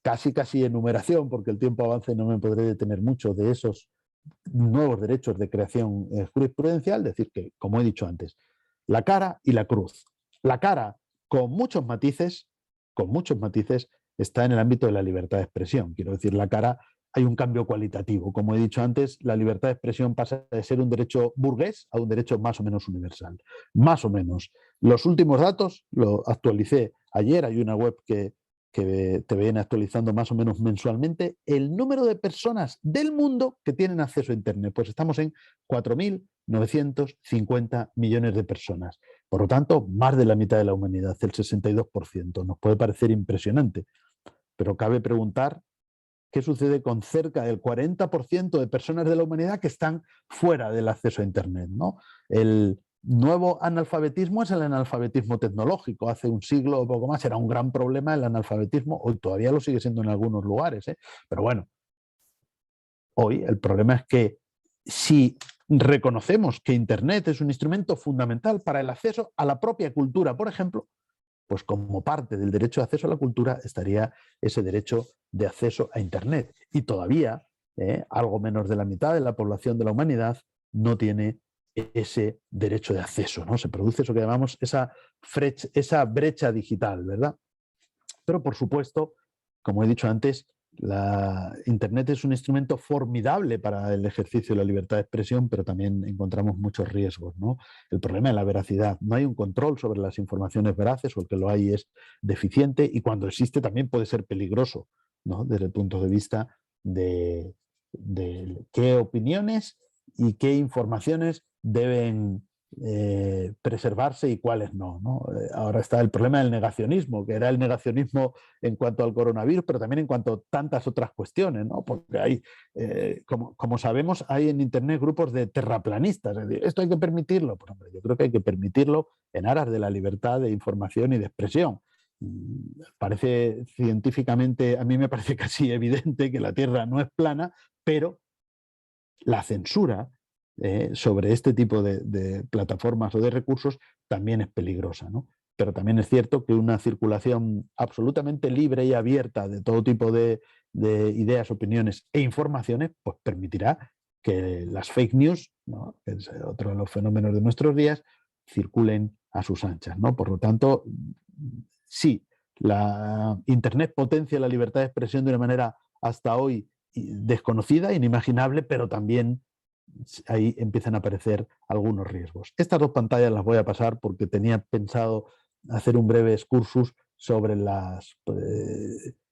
casi enumeración, porque el tiempo avanza y no me podré detener mucho de esos nuevos derechos de creación jurisprudencial, decir que, como he dicho antes, la cara y la cruz. La cara, con muchos matices, está en el ámbito de la libertad de expresión. Quiero decir, la cara, hay un cambio cualitativo. Como he dicho antes, la libertad de expresión pasa de ser un derecho burgués a un derecho más o menos universal. Más o menos. Los últimos datos lo actualicé ayer, hay una web que te viene actualizando más o menos mensualmente el número de personas del mundo que tienen acceso a Internet. Pues estamos en 4.950 millones de personas. Por lo tanto, más de la mitad de la humanidad, el 62%. Nos puede parecer impresionante, pero cabe preguntar qué sucede con cerca del 40% de personas de la humanidad que están fuera del acceso a Internet, ¿no? El nuevo analfabetismo es el analfabetismo tecnológico. Hace un siglo o poco más era un gran problema el analfabetismo, hoy todavía lo sigue siendo en algunos lugares, pero bueno, hoy el problema es que si reconocemos que Internet es un instrumento fundamental para el acceso a la propia cultura, por ejemplo, pues como parte del derecho de acceso a la cultura estaría ese derecho de acceso a Internet. Y todavía algo menos de la mitad de la población de la humanidad no tiene ese derecho de acceso, ¿no? Se produce eso que llamamos esa brecha digital, ¿verdad? Pero por supuesto, como he dicho antes, Internet es un instrumento formidable para el ejercicio de la libertad de expresión, pero también encontramos muchos riesgos, ¿no? El problema de la veracidad. No hay un control sobre las informaciones veraces, o el que lo hay es deficiente, y cuando existe también puede ser peligroso, ¿no? Desde el punto de vista de qué opiniones y qué informaciones deben preservarse y cuáles no, ¿no? Ahora está el problema del negacionismo, que era el negacionismo en cuanto al coronavirus, pero también en cuanto a tantas otras cuestiones, ¿no? Porque hay, como sabemos, hay en Internet grupos de terraplanistas. Es decir, esto hay que permitirlo. Pues, hombre, yo creo que hay que permitirlo en aras de la libertad de información y de expresión. Parece científicamente, a mí me parece casi evidente que la Tierra no es plana, pero la censura sobre este tipo de plataformas o de recursos también es peligrosa, ¿no? Pero también es cierto que una circulación absolutamente libre y abierta de todo tipo de ideas, opiniones e informaciones, pues permitirá que las fake news, ¿no? Que es otro de los fenómenos de nuestros días, circulen a sus anchas, ¿no? Por lo tanto, sí, la Internet potencia la libertad de expresión de una manera hasta hoy desconocida, inimaginable, pero también ahí empiezan a aparecer algunos riesgos. Estas dos pantallas las voy a pasar porque tenía pensado hacer un breve excursus sobre la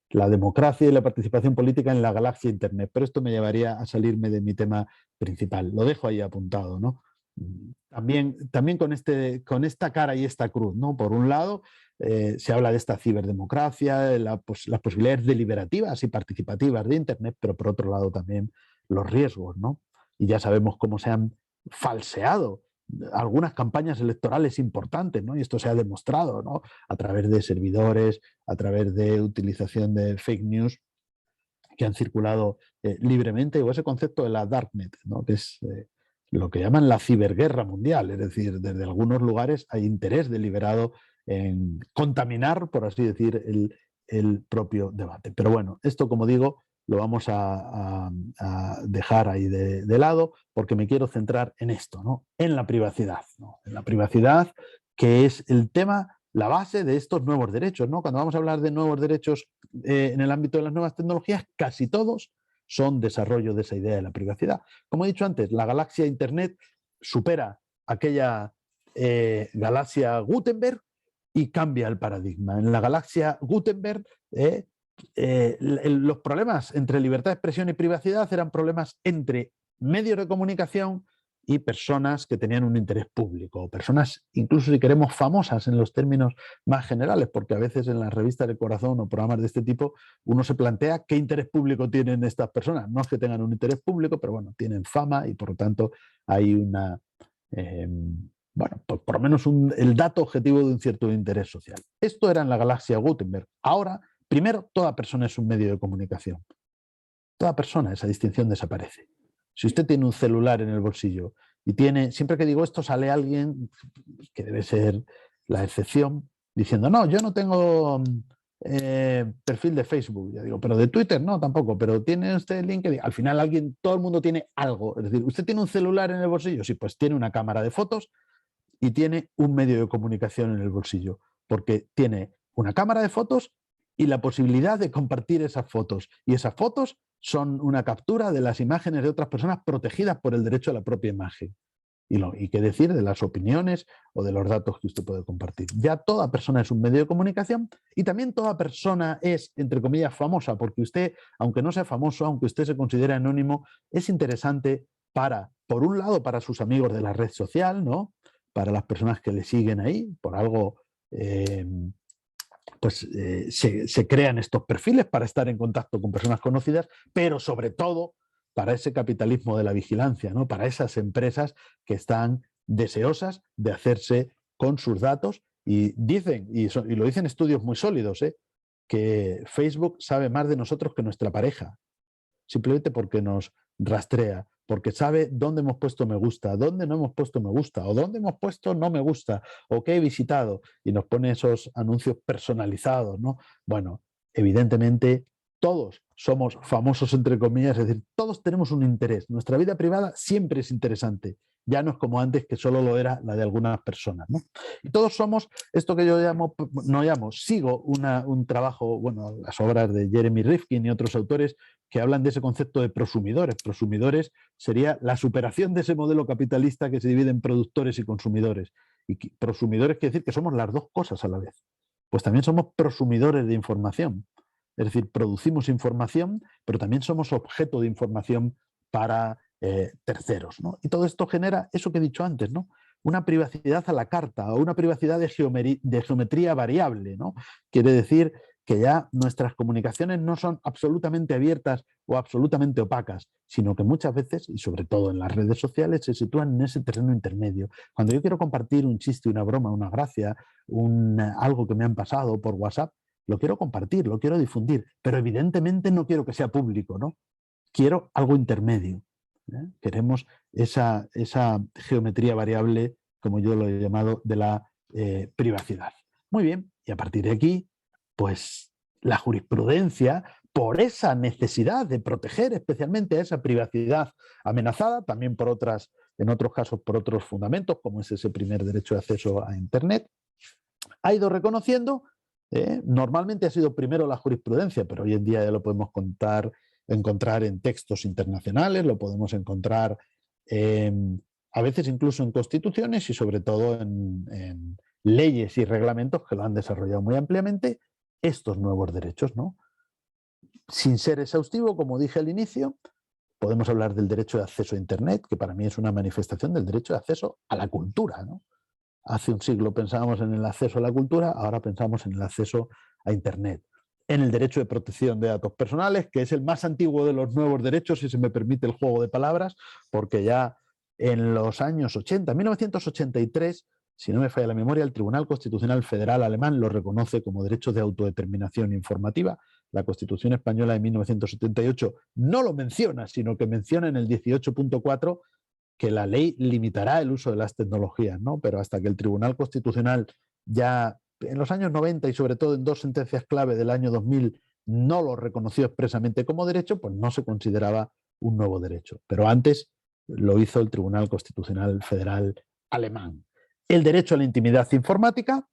democracia y la participación política en la galaxia Internet, pero esto me llevaría a salirme de mi tema principal. Lo dejo ahí apuntado, ¿no? También con esta cara y esta cruz, ¿no? Por un lado, se habla de esta ciberdemocracia, las posibilidades deliberativas y participativas de Internet, pero por otro lado también los riesgos, ¿no? Y ya sabemos cómo se han falseado algunas campañas electorales importantes, ¿no? Y esto se ha demostrado, ¿no? A través de servidores, a través de utilización de fake news que han circulado libremente, o ese concepto de la darknet, ¿no? Que es lo que llaman la ciberguerra mundial, es decir, desde algunos lugares hay interés deliberado en contaminar, por así decir, el propio debate. Pero bueno, esto, como digo, lo vamos a dejar ahí de lado, porque me quiero centrar en esto, ¿no? En la privacidad, ¿no? En la privacidad, que es el tema, la base de estos nuevos derechos, ¿no? Cuando vamos a hablar de nuevos derechos en el ámbito de las nuevas tecnologías, casi todos son desarrollo de esa idea de la privacidad. Como he dicho antes, la galaxia Internet supera aquella galaxia Gutenberg y cambia el paradigma. En la galaxia Gutenberg los problemas entre libertad de expresión y privacidad eran problemas entre medios de comunicación y personas que tenían un interés público, o personas, incluso si queremos, famosas en los términos más generales, porque a veces en las revistas de corazón o programas de este tipo uno se plantea qué interés público tienen estas personas. No es que tengan un interés público, pero bueno, tienen fama y por lo tanto hay una, bueno, pues por lo menos el dato objetivo de un cierto interés social. Esto era en la galaxia Gutenberg. Ahora, primero, toda persona es un medio de comunicación. Toda persona, esa distinción desaparece. Si usted tiene un celular en el bolsillo y tiene, siempre que digo esto sale alguien, que debe ser la excepción, diciendo, no, yo no tengo perfil de Facebook. Ya digo, pero de Twitter no, tampoco, pero tiene usted LinkedIn. Al final todo el mundo tiene algo. Es decir, ¿usted tiene un celular en el bolsillo? Sí, pues tiene una cámara de fotos y tiene un medio de comunicación en el bolsillo, porque tiene una cámara de fotos y la posibilidad de compartir esas fotos. Y esas fotos son una captura de las imágenes de otras personas protegidas por el derecho a la propia imagen. Y qué decir de las opiniones o de los datos que usted puede compartir. Ya toda persona es un medio de comunicación y también toda persona es, entre comillas, famosa, porque usted, aunque no sea famoso, aunque usted se considere anónimo, es interesante por un lado, para sus amigos de la red social, ¿no? Para las personas que le siguen ahí, por algo se crean estos perfiles para estar en contacto con personas conocidas, pero sobre todo para ese capitalismo de la vigilancia, ¿no? Para esas empresas que están deseosas de hacerse con sus datos y dicen, y lo dicen estudios muy sólidos, que Facebook sabe más de nosotros que nuestra pareja, simplemente porque nos rastrea, porque sabe dónde hemos puesto me gusta, dónde no hemos puesto me gusta, o dónde hemos puesto no me gusta, o qué he visitado, y nos pone esos anuncios personalizados, ¿no? Bueno, evidentemente todos somos famosos, entre comillas, es decir, todos tenemos un interés. Nuestra vida privada siempre es interesante. Ya no es como antes, que solo lo era la de algunas personas, ¿no? Y todos somos esto que yo sigo un trabajo, bueno, las obras de Jeremy Rifkin y otros autores que hablan de ese concepto de prosumidores. Prosumidores sería la superación de ese modelo capitalista que se divide en productores y consumidores. Y prosumidores quiere decir que somos las dos cosas a la vez. Pues también somos prosumidores de información. Es decir, producimos información, pero también somos objeto de información para terceros, ¿no? Y todo esto genera eso que he dicho antes, ¿no? Una privacidad a la carta o una privacidad de geometría variable, ¿no? Quiere decir que ya nuestras comunicaciones no son absolutamente abiertas o absolutamente opacas, sino que muchas veces, y sobre todo en las redes sociales, se sitúan en ese terreno intermedio. Cuando yo quiero compartir un chiste, una broma, una gracia, algo que me han pasado por WhatsApp, lo quiero compartir, lo quiero difundir, pero evidentemente no quiero que sea público, ¿no? Quiero algo intermedio. Queremos esa geometría variable, como yo lo he llamado, de la privacidad. Muy bien, y a partir de aquí, pues la jurisprudencia, por esa necesidad de proteger especialmente a esa privacidad amenazada, también en otros casos por otros fundamentos, como es ese primer derecho de acceso a Internet, ha ido reconociendo, normalmente ha sido primero la jurisprudencia, pero hoy en día ya lo podemos encontrar en textos internacionales, lo podemos encontrar a veces incluso en constituciones y sobre todo en leyes y reglamentos que lo han desarrollado muy ampliamente, estos nuevos derechos, ¿no? Sin ser exhaustivo, como dije al inicio, podemos hablar del derecho de acceso a Internet, que para mí es una manifestación del derecho de acceso a la cultura, ¿no? Hace un siglo pensábamos en el acceso a la cultura, ahora pensamos en el acceso a Internet. En el derecho de protección de datos personales, que es el más antiguo de los nuevos derechos, si se me permite el juego de palabras, porque ya en los años 80, 1983, si no me falla la memoria, el Tribunal Constitucional Federal alemán lo reconoce como derecho de autodeterminación informativa. La Constitución española de 1978 no lo menciona, sino que menciona en el 18.4 que la ley limitará el uso de las tecnologías, ¿no? Pero hasta que el Tribunal Constitucional ya en los años 90 y sobre todo en dos sentencias clave del año 2000 no lo reconoció expresamente como derecho, pues no se consideraba un nuevo derecho. Pero antes lo hizo el Tribunal Constitucional Federal alemán. El derecho a la intimidad informática,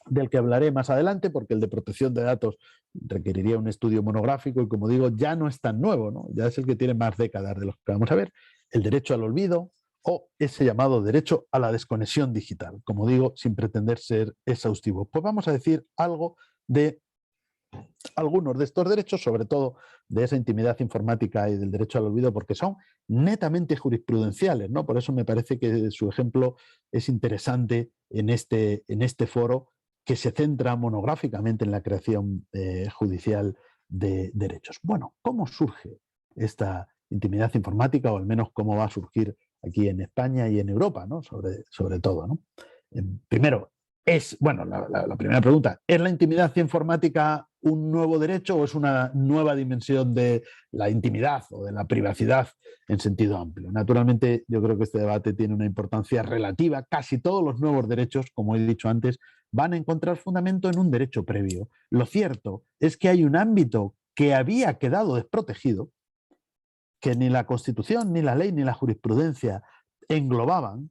del que hablaré más adelante, porque el de protección de datos requeriría un estudio monográfico y, como digo, ya no es tan nuevo, ¿no? Ya es el que tiene más décadas de los que vamos a ver. El derecho al olvido o ese llamado derecho a la desconexión digital, como digo, sin pretender ser exhaustivo. Pues vamos a decir algo de algunos de estos derechos, sobre todo de esa intimidad informática y del derecho al olvido, porque son netamente jurisprudenciales, ¿no? Por eso me parece que su ejemplo es interesante en este foro, que se centra monográficamente en la creación judicial de derechos. Bueno, ¿cómo surge esta intimidad informática, o al menos cómo va a surgir aquí en España y en Europa, ¿no? Sobre todo, ¿no? Primero, la primera pregunta, ¿es la intimidad informática un nuevo derecho o es una nueva dimensión de la intimidad o de la privacidad en sentido amplio? Naturalmente, yo creo que este debate tiene una importancia relativa. Casi todos los nuevos derechos, como he dicho antes, van a encontrar fundamento en un derecho previo. Lo cierto es que hay un ámbito que había quedado desprotegido, que ni la Constitución, ni la ley, ni la jurisprudencia englobaban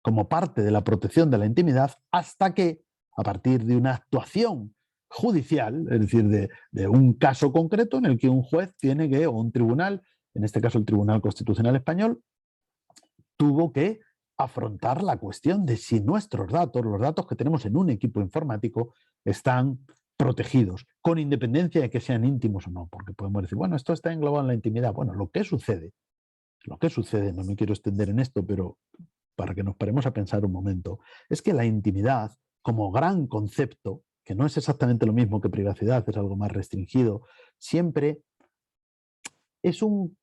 como parte de la protección de la intimidad, hasta que, a partir de una actuación judicial, es decir, de un caso concreto en el que un juez tiene que, o un tribunal, en este caso el Tribunal Constitucional Español, tuvo que afrontar la cuestión de si nuestros datos, los datos que tenemos en un equipo informático, están protegidos, con independencia de que sean íntimos o no, porque podemos decir, bueno, esto está englobado en la intimidad. Bueno, lo que sucede, no me quiero extender en esto, pero para que nos paremos a pensar un momento, es que la intimidad, como gran concepto, que no es exactamente lo mismo que privacidad, es algo más restringido, siempre es un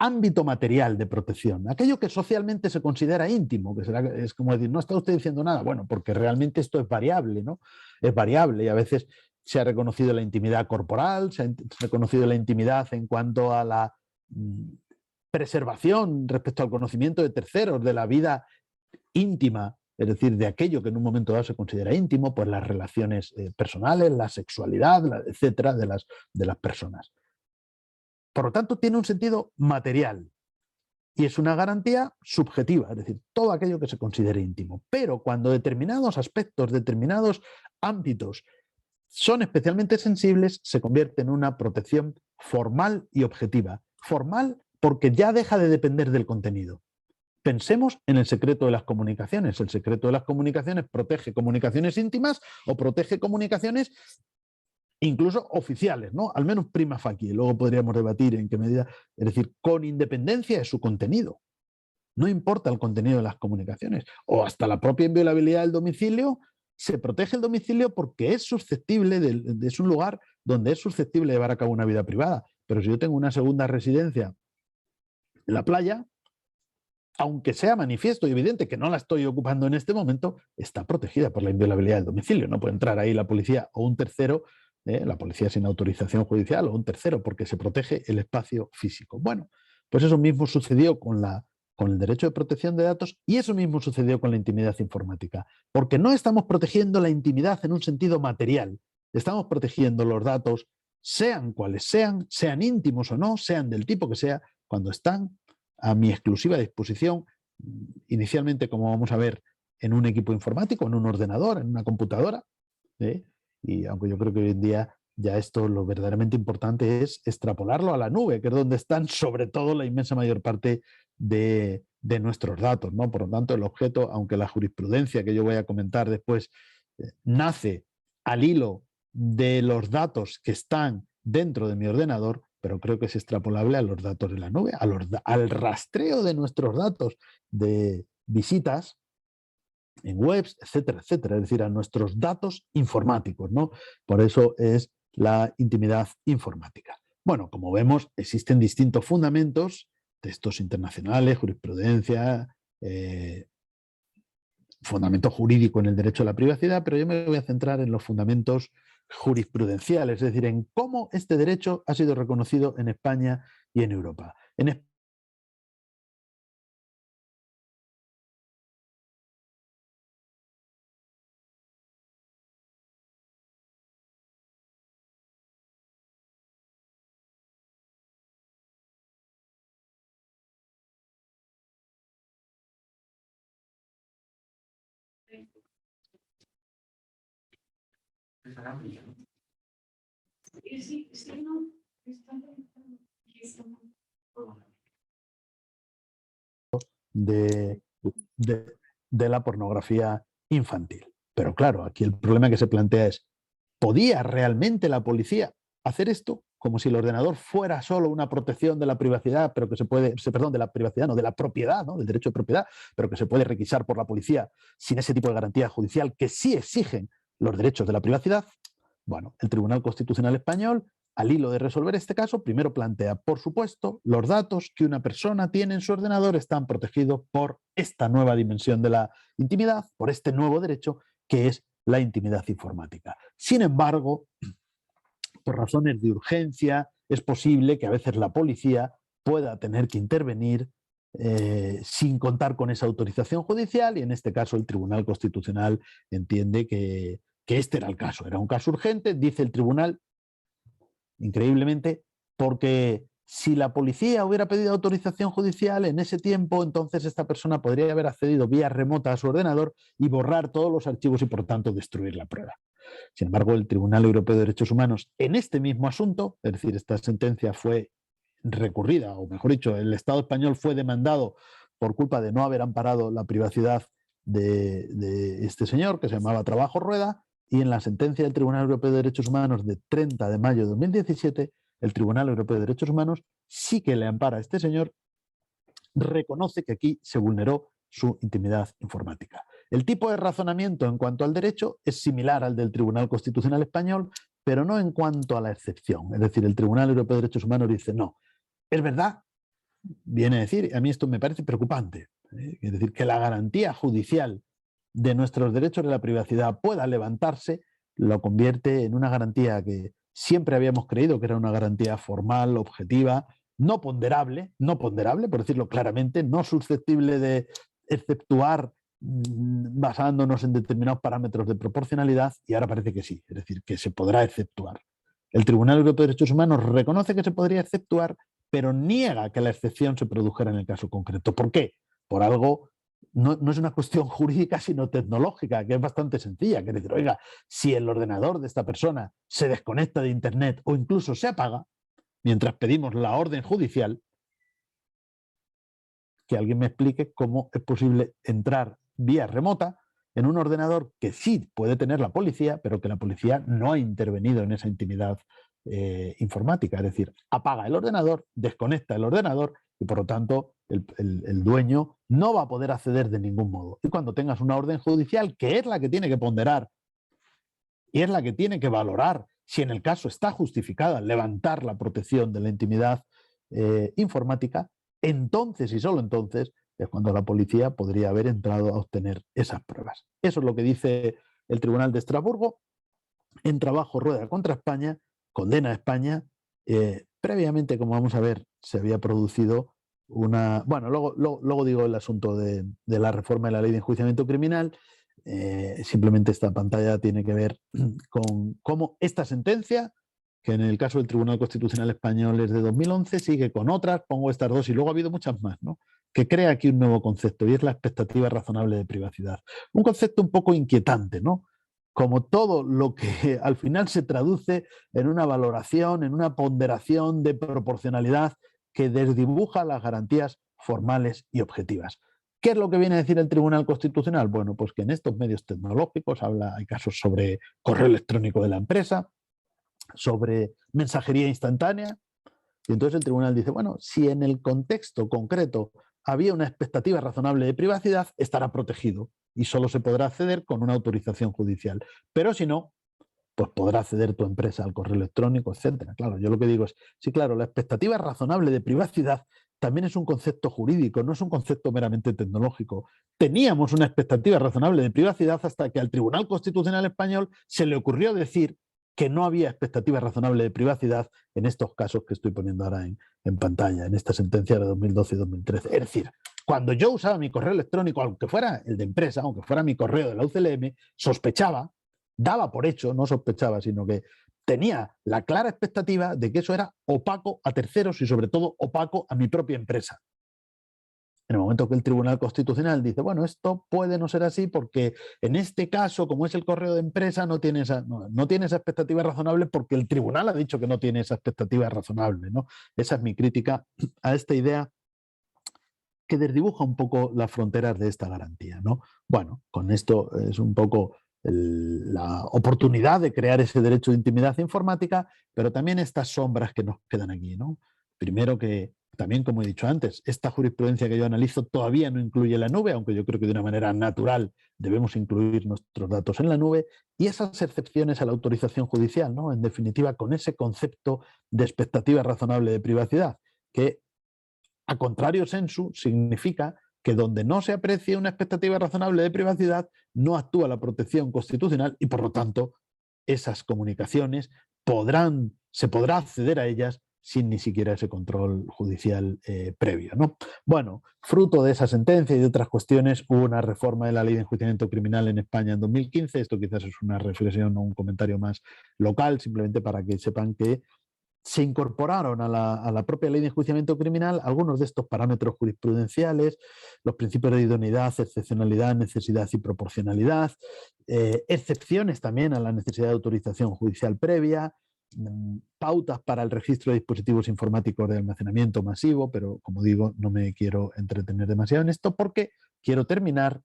ámbito material de protección, aquello que socialmente se considera íntimo, que es como decir, no está usted diciendo nada, bueno, porque realmente esto es variable, ¿no? Es variable y a veces se ha reconocido la intimidad corporal, se ha reconocido la intimidad en cuanto a la preservación respecto al conocimiento de terceros, de la vida íntima, es decir, de aquello que en un momento dado se considera íntimo, pues las relaciones personales, la sexualidad, etcétera, de las personas. Por lo tanto, tiene un sentido material y es una garantía subjetiva, es decir, todo aquello que se considere íntimo. Pero cuando determinados aspectos, determinados ámbitos son especialmente sensibles, se convierte en una protección formal y objetiva. Formal porque ya deja de depender del contenido. Pensemos en el secreto de las comunicaciones. El secreto de las comunicaciones protege comunicaciones íntimas o protege comunicaciones incluso oficiales, ¿no? Al menos prima facie. Luego podríamos debatir en qué medida, es decir, con independencia de su contenido. No importa el contenido de las comunicaciones. O hasta la propia inviolabilidad del domicilio, se protege el domicilio porque es susceptible, es un lugar donde es susceptible de llevar a cabo una vida privada. Pero si yo tengo una segunda residencia en la playa, aunque sea manifiesto y evidente que no la estoy ocupando en este momento, está protegida por la inviolabilidad del domicilio. No puede entrar ahí la policía o un tercero, la policía sin autorización judicial o un tercero, porque se protege el espacio físico. Bueno, pues eso mismo sucedió con el derecho de protección de datos y eso mismo sucedió con la intimidad informática, porque no estamos protegiendo la intimidad en un sentido material, estamos protegiendo los datos, sean cuales sean íntimos o no, sean del tipo que sea, cuando están a mi exclusiva disposición, inicialmente, como vamos a ver, en un equipo informático, en un ordenador, en una computadora, y aunque yo creo que hoy en día ya esto lo verdaderamente importante es extrapolarlo a la nube, que es donde están sobre todo la inmensa mayor parte de nuestros datos, ¿no? Por lo tanto, el objeto, aunque la jurisprudencia que yo voy a comentar después nace al hilo de los datos que están dentro de mi ordenador, pero creo que es extrapolable a los datos de la nube, al rastreo de nuestros datos de visitas en webs, etcétera, etcétera, es decir, a nuestros datos informáticos, ¿no? Por eso es la intimidad informática. Bueno, como vemos, existen distintos fundamentos textos internacionales, jurisprudencia, fundamento jurídico en el derecho a la privacidad, pero yo me voy a centrar en los fundamentos jurisprudenciales, es decir, en cómo este derecho ha sido reconocido en España y en Europa. De la pornografía infantil. Pero claro, aquí el problema que se plantea es, ¿podía realmente la policía hacer esto? Como si el ordenador fuera solo una protección de la privacidad, pero que se puede, perdón, de la privacidad, no, de la propiedad, ¿no? Del derecho de propiedad, pero que se puede requisar por la policía sin ese tipo de garantía judicial que sí exigen los derechos de la privacidad. Bueno, el Tribunal Constitucional Español, al hilo de resolver este caso, primero plantea, por supuesto, los datos que una persona tiene en su ordenador están protegidos por esta nueva dimensión de la intimidad, por este nuevo derecho que es la intimidad informática. Sin embargo, por razones de urgencia, es posible que a veces la policía pueda tener que intervenir sin contar con esa autorización judicial, y en este caso el Tribunal Constitucional entiende que este era el caso. Era un caso urgente, dice el tribunal, increíblemente, porque si la policía hubiera pedido autorización judicial en ese tiempo, entonces esta persona podría haber accedido vía remota a su ordenador y borrar todos los archivos y por tanto destruir la prueba. Sin embargo, el Tribunal Europeo de Derechos Humanos en este mismo asunto, es decir, esta sentencia fue recurrida, o mejor dicho, el Estado español fue demandado por culpa de no haber amparado la privacidad de este señor que se llamaba Trabajo Rueda, y en la sentencia del Tribunal Europeo de Derechos Humanos de 30 de mayo de 2017, el Tribunal Europeo de Derechos Humanos sí que le ampara a este señor, reconoce que aquí se vulneró su intimidad informática. El tipo de razonamiento en cuanto al derecho es similar al del Tribunal Constitucional Español, pero no en cuanto a la excepción. Es decir, el Tribunal Europeo de Derechos Humanos dice, no, es verdad, viene a decir, a mí esto me parece preocupante, es decir, que la garantía judicial de nuestros derechos de la privacidad pueda levantarse, lo convierte en una garantía que siempre habíamos creído que era una garantía formal, objetiva, no ponderable, por decirlo claramente, no susceptible de exceptuar basándonos en determinados parámetros de proporcionalidad, y ahora parece que sí, es decir, que se podrá exceptuar. El Tribunal Europeo de Derechos Humanos reconoce que se podría exceptuar, pero niega que la excepción se produjera en el caso concreto. ¿Por qué? Por algo, no es una cuestión jurídica, sino tecnológica, que es bastante sencilla. Que es decir, oiga, si el ordenador de esta persona se desconecta de Internet o incluso se apaga, mientras pedimos la orden judicial, que alguien me explique cómo es posible entrar vía remota en un ordenador que sí puede tener la policía, pero que la policía no ha intervenido en esa intimidad informática. Es decir, apaga el ordenador, desconecta el ordenador y por lo tanto el dueño no va a poder acceder de ningún modo. Y cuando tengas una orden judicial, que es la que tiene que ponderar y es la que tiene que valorar si en el caso está justificada levantar la protección de la intimidad informática, entonces y solo entonces es cuando la policía podría haber entrado a obtener esas pruebas. Eso es lo que dice el Tribunal de Estrasburgo en Trabajo Rueda contra España, condena a España. Previamente, como vamos a ver, se había producido una... Bueno, luego digo el asunto de la reforma de la ley de enjuiciamiento criminal. Simplemente esta pantalla tiene que ver con cómo esta sentencia, que en el caso del Tribunal Constitucional Español es de 2011, sigue con otras, pongo estas dos y luego ha habido muchas más, ¿no? Que crea aquí un nuevo concepto y es la expectativa razonable de privacidad. Un concepto un poco inquietante, ¿no? Como todo lo que al final se traduce en una valoración, en una ponderación de proporcionalidad que desdibuja las garantías formales y objetivas. ¿Qué es lo que viene a decir el Tribunal Constitucional? Bueno, pues que en estos medios tecnológicos hay casos sobre correo electrónico de la empresa, sobre mensajería instantánea, y entonces el tribunal dice, bueno, si en el contexto concreto había una expectativa razonable de privacidad, estará protegido y solo se podrá acceder con una autorización judicial. Pero si no, pues podrá acceder tu empresa al correo electrónico, etcétera. Claro, yo lo que digo es, sí, claro, la expectativa razonable de privacidad también es un concepto jurídico, no es un concepto meramente tecnológico. Teníamos una expectativa razonable de privacidad hasta que al Tribunal Constitucional Español se le ocurrió decir que no había expectativa razonable de privacidad en estos casos que estoy poniendo ahora en pantalla, en esta sentencia de 2012 y 2013. Es decir, cuando yo usaba mi correo electrónico, aunque fuera el de empresa, aunque fuera mi correo de la UCLM, sospechaba, daba por hecho, no sospechaba, sino que tenía la clara expectativa de que eso era opaco a terceros y sobre todo opaco a mi propia empresa. En el momento que el Tribunal Constitucional dice, bueno, esto puede no ser así porque en este caso, como es el correo de empresa, no tiene esa expectativa razonable porque el tribunal ha dicho que no tiene esa expectativa razonable, ¿no? Esa es mi crítica a esta idea que desdibuja un poco las fronteras de esta garantía, ¿no? Bueno, con esto es un poco la oportunidad de crear ese derecho de intimidad informática, pero también estas sombras que nos quedan aquí, ¿no? Primero que, también como he dicho antes, esta jurisprudencia que yo analizo todavía no incluye la nube, aunque yo creo que de una manera natural debemos incluir nuestros datos en la nube, y esas excepciones a la autorización judicial, ¿no? En definitiva, con ese concepto de expectativa razonable de privacidad, que a contrario sensu significa que donde no se aprecie una expectativa razonable de privacidad, no actúa la protección constitucional y por lo tanto esas comunicaciones se podrá acceder a ellas sin ni siquiera ese control judicial previo, ¿no? Bueno, fruto de esa sentencia y de otras cuestiones, hubo una reforma de la Ley de Enjuiciamiento Criminal en España en 2015. Esto quizás es una reflexión o un comentario más local, simplemente para que sepan que se incorporaron a la propia Ley de Enjuiciamiento Criminal algunos de estos parámetros jurisprudenciales, los principios de idoneidad, excepcionalidad, necesidad y proporcionalidad, excepciones también a la necesidad de autorización judicial previa, pautas para el registro de dispositivos informáticos de almacenamiento masivo, pero como digo, no me quiero entretener demasiado en esto porque quiero terminar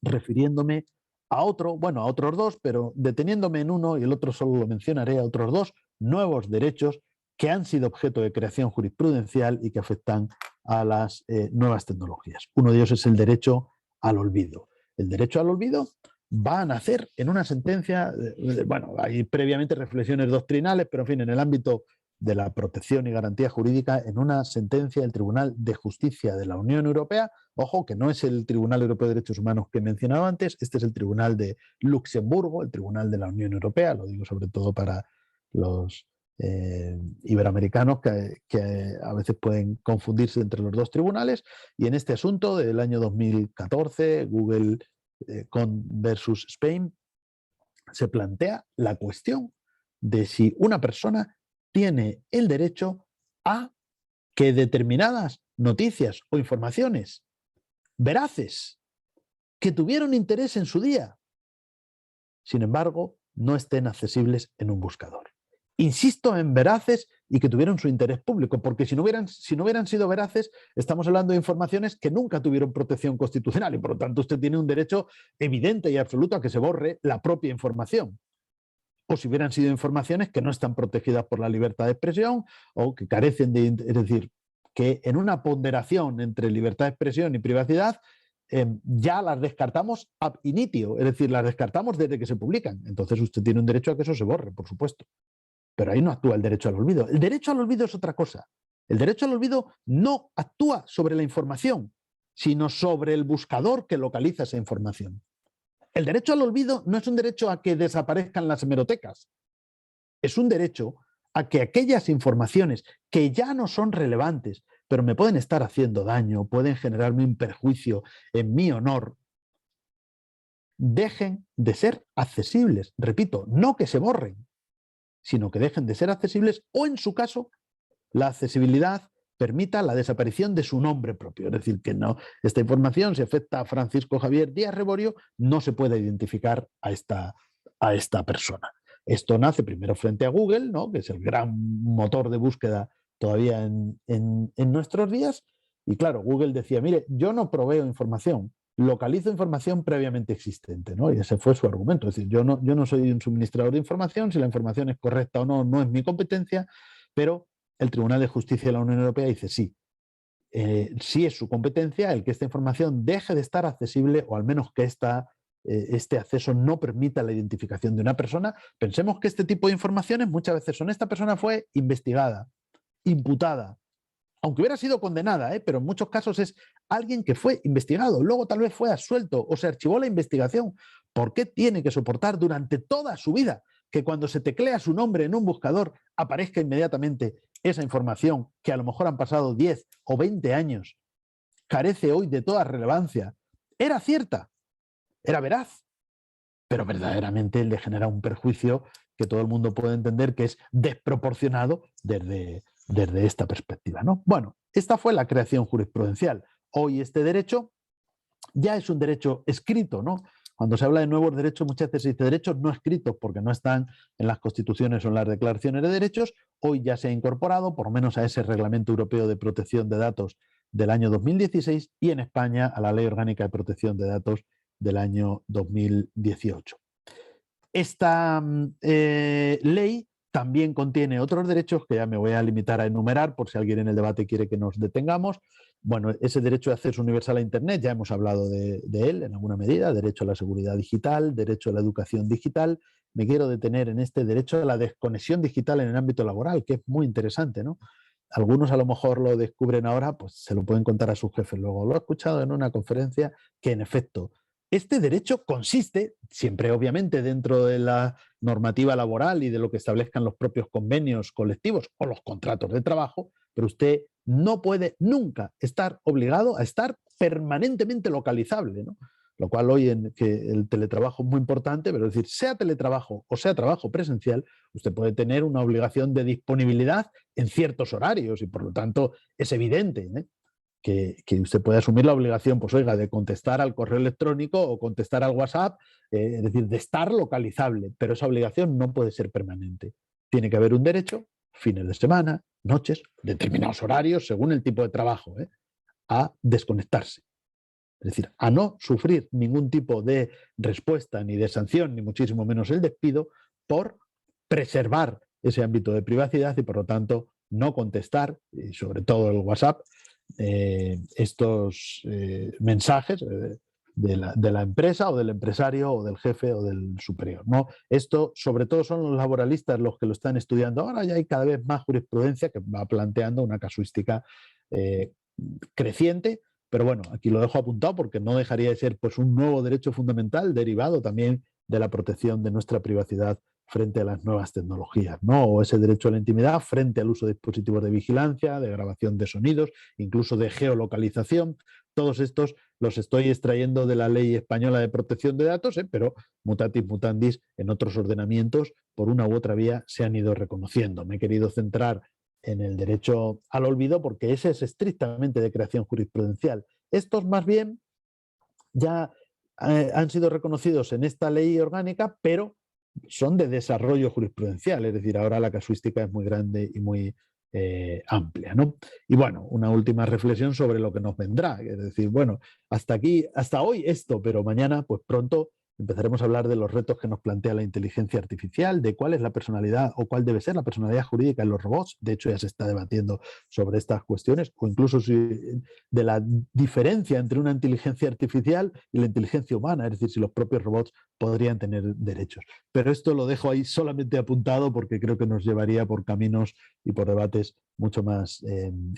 refiriéndome a otros dos, pero deteniéndome en uno y el otro solo lo mencionaré, a otros dos nuevos derechos que han sido objeto de creación jurisprudencial y que afectan a las nuevas tecnologías. Uno de ellos es el derecho al olvido. El derecho al olvido va a nacer en una sentencia, bueno, hay previamente reflexiones doctrinales, pero en fin, en el ámbito de la protección y garantía jurídica, en una sentencia del Tribunal de Justicia de la Unión Europea. Ojo, que no es el Tribunal Europeo de Derechos Humanos que he mencionado antes, este es el Tribunal de Luxemburgo, el Tribunal de la Unión Europea, lo digo sobre todo para los iberoamericanos que a veces pueden confundirse entre los dos tribunales, y en este asunto del año 2014, Google versus Spain, se plantea la cuestión de si una persona tiene el derecho a que determinadas noticias o informaciones veraces que tuvieron interés en su día, sin embargo, no estén accesibles en un buscador. Insisto en veraces y que tuvieron su interés público, porque si no hubieran sido veraces, estamos hablando de informaciones que nunca tuvieron protección constitucional y por lo tanto usted tiene un derecho evidente y absoluto a que se borre la propia información. O si hubieran sido informaciones que no están protegidas por la libertad de expresión o que carecen de... Es decir, que en una ponderación entre libertad de expresión y privacidad ya las descartamos ab initio, es decir, las descartamos desde que se publican. Entonces usted tiene un derecho a que eso se borre, por supuesto. Pero ahí no actúa el derecho al olvido. El derecho al olvido es otra cosa. El derecho al olvido no actúa sobre la información, sino sobre el buscador que localiza esa información. El derecho al olvido no es un derecho a que desaparezcan las hemerotecas. Es un derecho a que aquellas informaciones que ya no son relevantes, pero me pueden estar haciendo daño, pueden generarme un perjuicio en mi honor, dejen de ser accesibles. Repito, no que se borren, sino que dejen de ser accesibles o, en su caso, la accesibilidad permita la desaparición de su nombre propio. Es decir, que no, esta información, si afecta a Francisco Javier Díaz Reborio, no se puede identificar a esta persona. Esto nace primero frente a Google, ¿no?, que es el gran motor de búsqueda todavía en nuestros días. Y claro, Google decía, mire, yo no proveo información, localizo información previamente existente, ¿no? Y ese fue su argumento. Es decir, yo no soy un suministrador de información, si la información es correcta o no, no es mi competencia, pero el Tribunal de Justicia de la Unión Europea dice sí. Sí es su competencia el que esta información deje de estar accesible o al menos que este acceso no permita la identificación de una persona. Pensemos que este tipo de informaciones muchas veces son: esta persona fue investigada, imputada, aunque hubiera sido condenada, pero en muchos casos es alguien que fue investigado, luego tal vez fue absuelto o se archivó la investigación. ¿Por qué tiene que soportar durante toda su vida que cuando se teclea su nombre en un buscador aparezca inmediatamente esa información que a lo mejor han pasado 10 o 20 años, carece hoy de toda relevancia? Era cierta, era veraz, pero verdaderamente le genera un perjuicio que todo el mundo puede entender que es desproporcionado desde esta perspectiva, ¿no? Bueno, esta fue la creación jurisprudencial. Hoy este derecho ya es un derecho escrito, ¿no? Cuando se habla de nuevos derechos, muchas veces se dice derechos no escritos porque no están en las constituciones o en las declaraciones de derechos. Hoy ya se ha incorporado, por lo menos a ese Reglamento Europeo de Protección de Datos del año 2016 y en España a la Ley Orgánica de Protección de Datos del año 2018. Esta ley también contiene otros derechos que ya me voy a limitar a enumerar por si alguien en el debate quiere que nos detengamos. Bueno, ese derecho de acceso universal a Internet, ya hemos hablado de él en alguna medida, derecho a la seguridad digital, derecho a la educación digital. Me quiero detener en este derecho a la desconexión digital en el ámbito laboral, que es muy interesante, ¿no? Algunos a lo mejor lo descubren ahora, pues se lo pueden contar a sus jefes luego. Lo he escuchado en una conferencia que en efecto este derecho consiste, siempre obviamente dentro de la normativa laboral y de lo que establezcan los propios convenios colectivos o los contratos de trabajo, pero usted no puede nunca estar obligado a estar permanentemente localizable, ¿no? Lo cual hoy en que el teletrabajo es muy importante, pero es decir, sea teletrabajo o sea trabajo presencial, usted puede tener una obligación de disponibilidad en ciertos horarios y por lo tanto es evidente, ¿eh? Que usted puede asumir la obligación, pues oiga, de contestar al correo electrónico o contestar al WhatsApp, es decir, de estar localizable, pero esa obligación no puede ser permanente. Tiene que haber un derecho, fines de semana, noches, determinados horarios, según el tipo de trabajo, a desconectarse. Es decir, a no sufrir ningún tipo de respuesta, ni de sanción, ni muchísimo menos el despido, por preservar ese ámbito de privacidad y por lo tanto no contestar, y sobre todo el WhatsApp, estos mensajes de la empresa o del empresario o del jefe o del superior, ¿no? Esto sobre todo son los laboralistas los que lo están estudiando. Ahora ya hay cada vez más jurisprudencia que va planteando una casuística creciente, pero bueno, aquí lo dejo apuntado porque no dejaría de ser pues un nuevo derecho fundamental derivado también de la protección de nuestra privacidad frente a las nuevas tecnologías, ¿no? O ese derecho a la intimidad frente al uso de dispositivos de vigilancia, de grabación de sonidos, incluso de geolocalización. Todos estos los estoy extrayendo de la Ley Española de Protección de Datos, pero mutatis mutandis en otros ordenamientos, por una u otra vía, se han ido reconociendo. Me he querido centrar en el derecho al olvido porque ese es estrictamente de creación jurisprudencial. Estos más bien ya han sido reconocidos en esta ley orgánica, pero son de desarrollo jurisprudencial, es decir, ahora la casuística es muy grande y muy amplia, ¿no? Y bueno, una última reflexión sobre lo que nos vendrá, es decir, bueno, hasta aquí, hasta hoy esto, pero mañana, pues pronto empezaremos a hablar de los retos que nos plantea la inteligencia artificial, de cuál es la personalidad o cuál debe ser la personalidad jurídica en los robots. De hecho, ya se está debatiendo sobre estas cuestiones, o incluso de la diferencia entre una inteligencia artificial y la inteligencia humana, es decir, si los propios robots podrían tener derechos. Pero esto lo dejo ahí solamente apuntado porque creo que nos llevaría por caminos y por debates mucho más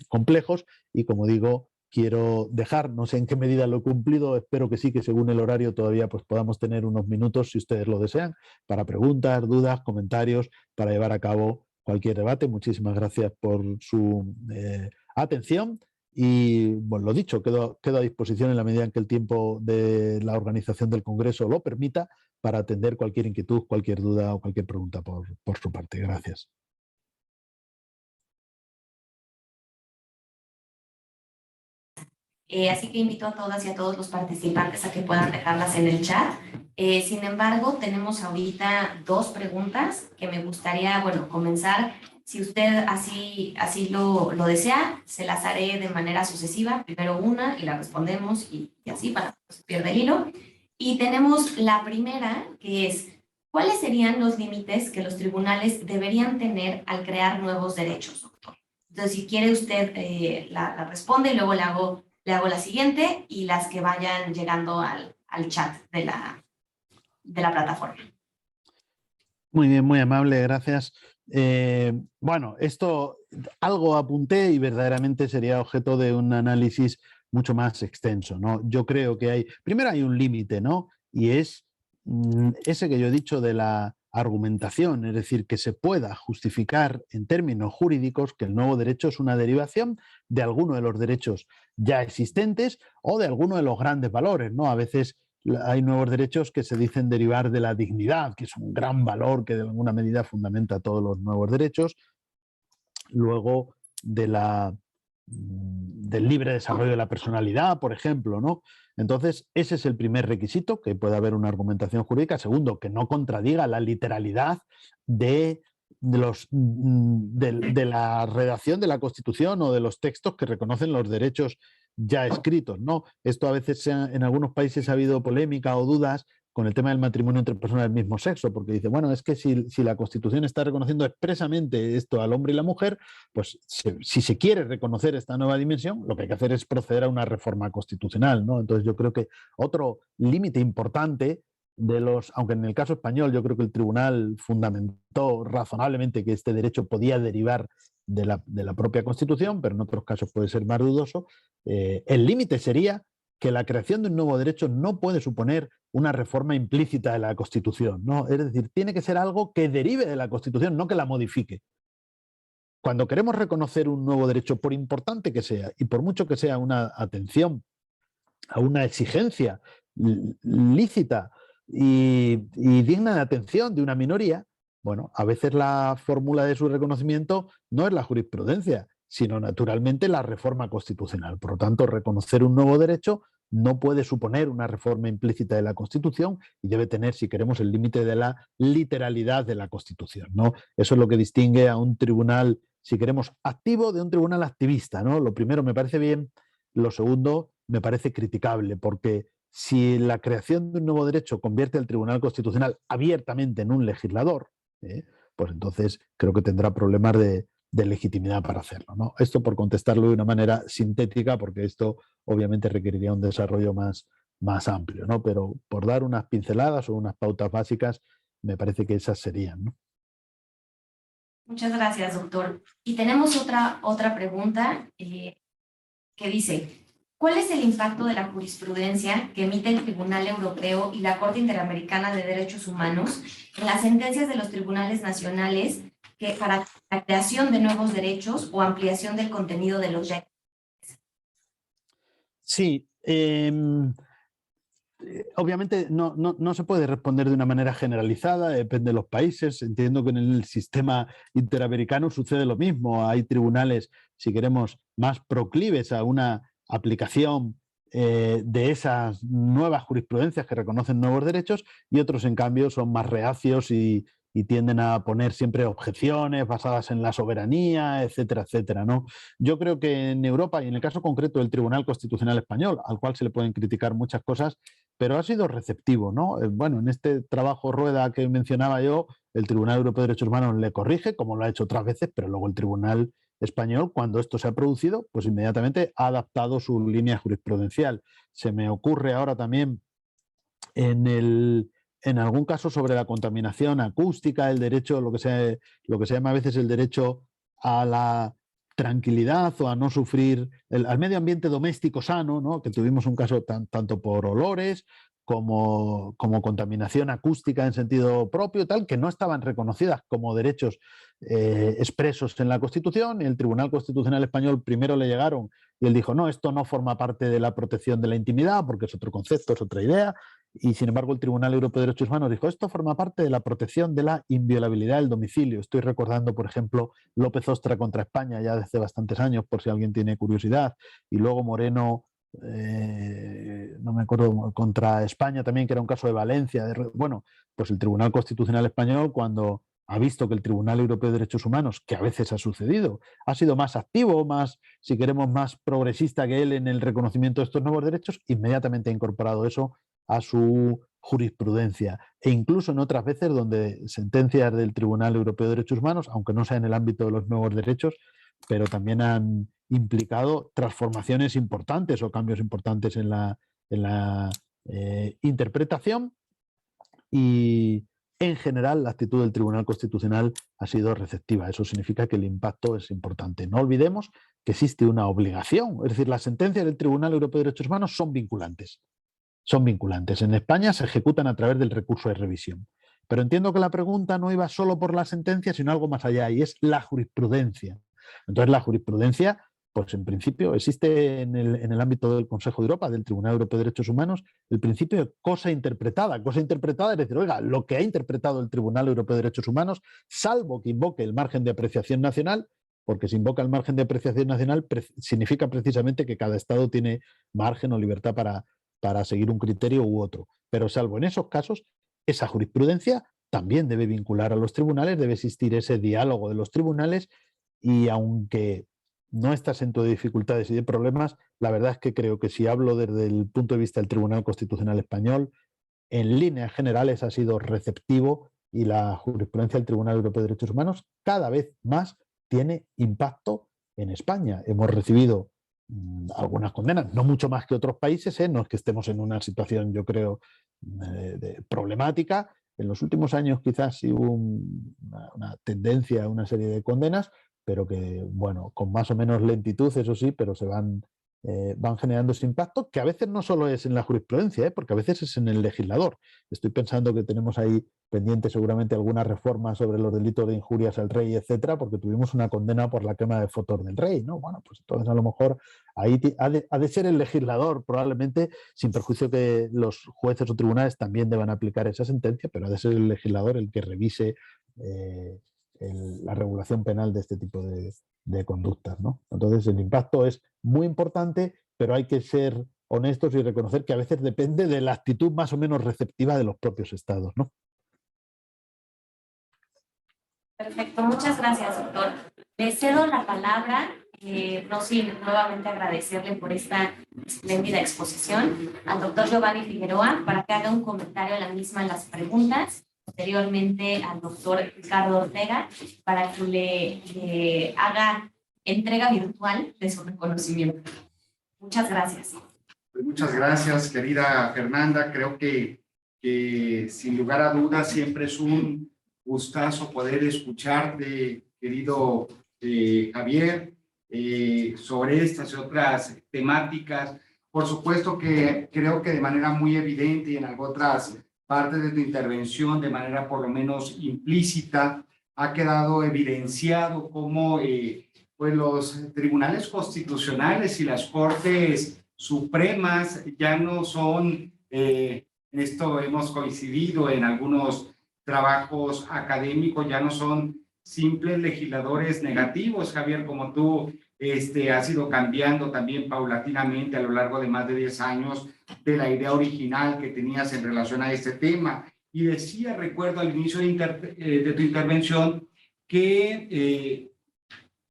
complejos y, como digo, quiero dejar, no sé en qué medida lo he cumplido, espero que sí, que según el horario todavía pues podamos tener unos minutos, si ustedes lo desean, para preguntas, dudas, comentarios, para llevar a cabo cualquier debate. Muchísimas gracias por su atención y, bueno, lo dicho, quedo a disposición en la medida en que el tiempo de la organización del Congreso lo permita para atender cualquier inquietud, cualquier duda o cualquier pregunta por su parte. Gracias. Así que invito a todas y a todos los participantes a que puedan dejarlas en el chat. Sin embargo, tenemos ahorita dos preguntas que me gustaría, bueno, comenzar. Si usted así lo desea, se las haré de manera sucesiva. Primero una y la respondemos y así para que no se pierda el hilo. Y tenemos la primera, que es, ¿cuáles serían los límites que los tribunales deberían tener al crear nuevos derechos, doctor? Entonces, si quiere usted la responde y luego le hago la siguiente y las que vayan llegando al chat de la plataforma. Muy bien, muy amable, gracias. Bueno, esto algo apunté y verdaderamente sería objeto de un análisis mucho más extenso, ¿no? Yo creo que primero hay un límite, ¿no? Y es ese que yo he dicho de la argumentación, es decir, que se pueda justificar en términos jurídicos que el nuevo derecho es una derivación de alguno de los derechos ya existentes o de alguno de los grandes valores, ¿no? A veces hay nuevos derechos que se dicen derivar de la dignidad, que es un gran valor que de alguna medida fundamenta todos los nuevos derechos. Luego del libre desarrollo de la personalidad, por ejemplo, ¿no? Entonces, ese es el primer requisito, que pueda haber una argumentación jurídica. Segundo, que no contradiga la literalidad de la redacción de la Constitución o de los textos que reconocen los derechos ya escritos, ¿no? Esto a veces en algunos países ha habido polémica o dudas con el tema del matrimonio entre personas del mismo sexo, porque dice, bueno, es que si la Constitución está reconociendo expresamente esto al hombre y la mujer, pues si se quiere reconocer esta nueva dimensión, lo que hay que hacer es proceder a una reforma constitucional, ¿no? Entonces yo creo que otro límite importante aunque en el caso español yo creo que el tribunal fundamentó razonablemente que este derecho podía derivar de la propia Constitución, pero en otros casos puede ser más dudoso, el límite sería que la creación de un nuevo derecho no puede suponer una reforma implícita de la Constitución, ¿no? Es decir, tiene que ser algo que derive de la Constitución, no que la modifique. Cuando queremos reconocer un nuevo derecho, por importante que sea, y por mucho que sea una atención a una exigencia lícita y digna de atención de una minoría, bueno, a veces la fórmula de su reconocimiento no es la jurisprudencia, sino naturalmente la reforma constitucional. Por lo tanto, reconocer un nuevo derecho no puede suponer una reforma implícita de la Constitución y debe tener, si queremos, el límite de la literalidad de la Constitución, ¿no? Eso es lo que distingue a un tribunal, si queremos, activo de un tribunal activista, ¿no? Lo primero me parece bien, lo segundo me parece criticable, porque si la creación de un nuevo derecho convierte al Tribunal Constitucional abiertamente en un legislador, pues entonces creo que tendrá problemas de legitimidad para hacerlo, ¿no? Esto por contestarlo de una manera sintética, porque esto obviamente requeriría un desarrollo más amplio, ¿no? Pero por dar unas pinceladas o unas pautas básicas, me parece que esas serían, ¿no? Muchas gracias, doctor. Y tenemos otra pregunta que dice, ¿cuál es el impacto de la jurisprudencia que emite el Tribunal Europeo y la Corte Interamericana de Derechos Humanos en las sentencias de los tribunales nacionales para la creación de nuevos derechos o ampliación del contenido de los ya? Sí, obviamente no se puede responder de una manera generalizada, depende de los países. Entiendo que en el sistema interamericano sucede lo mismo. Hay tribunales, si queremos, más proclives a una aplicación de esas nuevas jurisprudencias que reconocen nuevos derechos y otros, en cambio, son más reacios y tienden a poner siempre objeciones basadas en la soberanía, etcétera, etcétera, ¿no? Yo creo que en Europa, y en el caso concreto del Tribunal Constitucional Español, al cual se le pueden criticar muchas cosas, pero ha sido receptivo, ¿no? Bueno, en este trabajo rueda que mencionaba yo, el Tribunal Europeo de Derechos Humanos le corrige, como lo ha hecho otras veces, pero luego el Tribunal Español, cuando esto se ha producido, pues inmediatamente ha adaptado su línea jurisprudencial. Se me ocurre ahora también en algún caso sobre la contaminación acústica, el derecho, lo que se llama a veces el derecho a la tranquilidad o a no sufrir, al medio ambiente doméstico sano, ¿no? Que tuvimos un caso tanto por olores como contaminación acústica en sentido propio, tal, que no estaban reconocidas como derechos expresos en la Constitución. El Tribunal Constitucional Español primero le llegaron y él dijo, no, esto no forma parte de la protección de la intimidad porque es otro concepto, es otra idea. Y sin embargo el Tribunal Europeo de Derechos Humanos dijo, esto forma parte de la protección de la inviolabilidad del domicilio. Estoy recordando, por ejemplo, López Ostra contra España ya desde bastantes años, por si alguien tiene curiosidad, y luego Moreno, no me acuerdo, contra España también, que era un caso de Valencia. Bueno, pues el Tribunal Constitucional Español, cuando ha visto que el Tribunal Europeo de Derechos Humanos, que a veces ha sucedido, ha sido más activo, más, si queremos, más progresista que él en el reconocimiento de estos nuevos derechos, inmediatamente ha incorporado eso a su jurisprudencia. E incluso en otras veces donde sentencias del Tribunal Europeo de Derechos Humanos, aunque no sea en el ámbito de los nuevos derechos, pero también han implicado transformaciones importantes o cambios importantes en la interpretación y en general la actitud del Tribunal Constitucional ha sido receptiva. Eso significa que el impacto es importante. No olvidemos que existe una obligación, es decir, las sentencias del Tribunal Europeo de Derechos Humanos son vinculantes. Son vinculantes. En España se ejecutan a través del recurso de revisión. Pero entiendo que la pregunta no iba solo por la sentencia, sino algo más allá, y es la jurisprudencia. Entonces, la jurisprudencia, pues en principio, existe en el ámbito del Consejo de Europa, del Tribunal Europeo de Derechos Humanos, el principio de cosa interpretada. Cosa interpretada es decir, oiga, lo que ha interpretado el Tribunal Europeo de Derechos Humanos, salvo que invoque el margen de apreciación nacional, porque si invoca el margen de apreciación nacional, significa precisamente que cada Estado tiene margen o libertad para seguir un criterio u otro. Pero salvo en esos casos, esa jurisprudencia también debe vincular a los tribunales, debe existir ese diálogo de los tribunales, y aunque no está exento de dificultades y de problemas, la verdad es que creo que si hablo desde el punto de vista del Tribunal Constitucional Español, en líneas generales ha sido receptivo, y la jurisprudencia del Tribunal Europeo de Derechos Humanos cada vez más tiene impacto en España. Hemos recibido algunas condenas, no mucho más que otros países, no es que estemos en una situación, yo creo, problemática. En los últimos años quizás sí hubo una tendencia a una serie de condenas, pero que, bueno, con más o menos lentitud, eso sí, pero se van generando ese impacto, que a veces no solo es en la jurisprudencia, porque a veces es en el legislador. Estoy pensando que tenemos ahí pendiente seguramente alguna reforma sobre los delitos de injurias al rey, etcétera, porque tuvimos una condena por la quema de fotos del rey, ¿no? Bueno, pues entonces a lo mejor ahí ha de ser el legislador, probablemente, sin perjuicio que los jueces o tribunales también deban aplicar esa sentencia, pero ha de ser el legislador el que revise la regulación penal de este tipo de conductas, ¿no? Entonces el impacto es muy importante, pero hay que ser honestos y reconocer que a veces depende de la actitud más o menos receptiva de los propios estados, ¿no? Perfecto, muchas gracias, doctor. Le cedo la palabra, no sin nuevamente agradecerle por esta espléndida exposición al doctor Giovanni Figueroa para que haga un comentario a la misma en las preguntas, posteriormente al doctor Ricardo Ortega para que le haga entrega virtual de su reconocimiento. Muchas gracias. Muchas gracias, querida Fernanda. Creo que sin lugar a dudas siempre es un gustazo poder escucharte, querido Javier, sobre estas y otras temáticas. Por supuesto que creo que de manera muy evidente y en otras partes de tu intervención, de manera por lo menos implícita, ha quedado evidenciado cómo pues los tribunales constitucionales y las cortes supremas ya no son, en esto hemos coincidido en algunos trabajos académicos, ya no son simples legisladores negativos, Javier, como tú has ido cambiando también paulatinamente a lo largo de más de 10 años de la idea original que tenías en relación a este tema. Y decía, recuerdo al inicio de tu intervención, que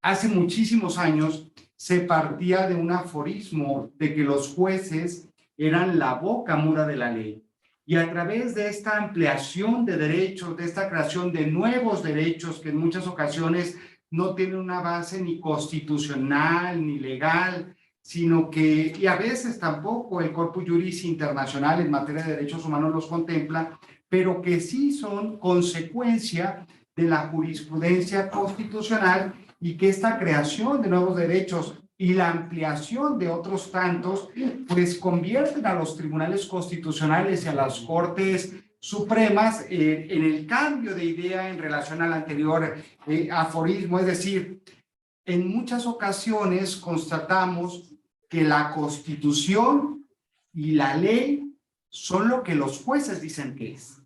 hace muchísimos años se partía de un aforismo de que los jueces eran la boca muda de la ley. Y a través de esta ampliación de derechos, de esta creación de nuevos derechos que en muchas ocasiones no tienen una base ni constitucional ni legal, sino que, y a veces tampoco el Corpus Juris internacional en materia de derechos humanos los contempla, pero que sí son consecuencia de la jurisprudencia constitucional, y que esta creación de nuevos derechos y la ampliación de otros tantos, pues convierten a los tribunales constitucionales y a las cortes supremas en el cambio de idea en relación al anterior aforismo. Es decir, en muchas ocasiones constatamos que la Constitución y la ley son lo que los jueces dicen que es.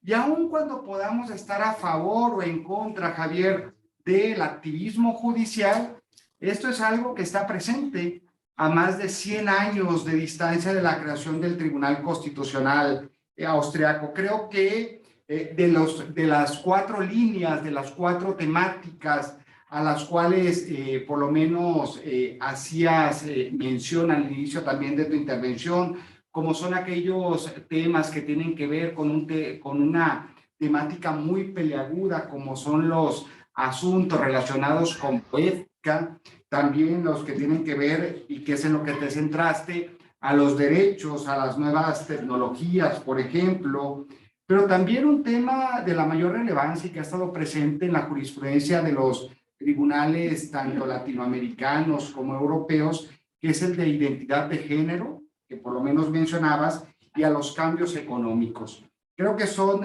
Y aun cuando podamos estar a favor o en contra, Javier, del activismo judicial, esto es algo que está presente a más de 100 años de distancia de la creación del Tribunal Constitucional austriaco. Creo que de las 4 líneas, de las 4 temáticas a las cuales por lo menos hacías mención al inicio también de tu intervención, como son aquellos temas que tienen que ver con una temática muy peliaguda, como son los asuntos relacionados con poética, también los que tienen que ver, y que es en lo que te centraste, a los derechos, a las nuevas tecnologías, por ejemplo, pero también un tema de la mayor relevancia y que ha estado presente en la jurisprudencia de los tribunales tanto latinoamericanos como europeos, que es el de identidad de género, que por lo menos mencionabas, y a los cambios económicos. Creo que son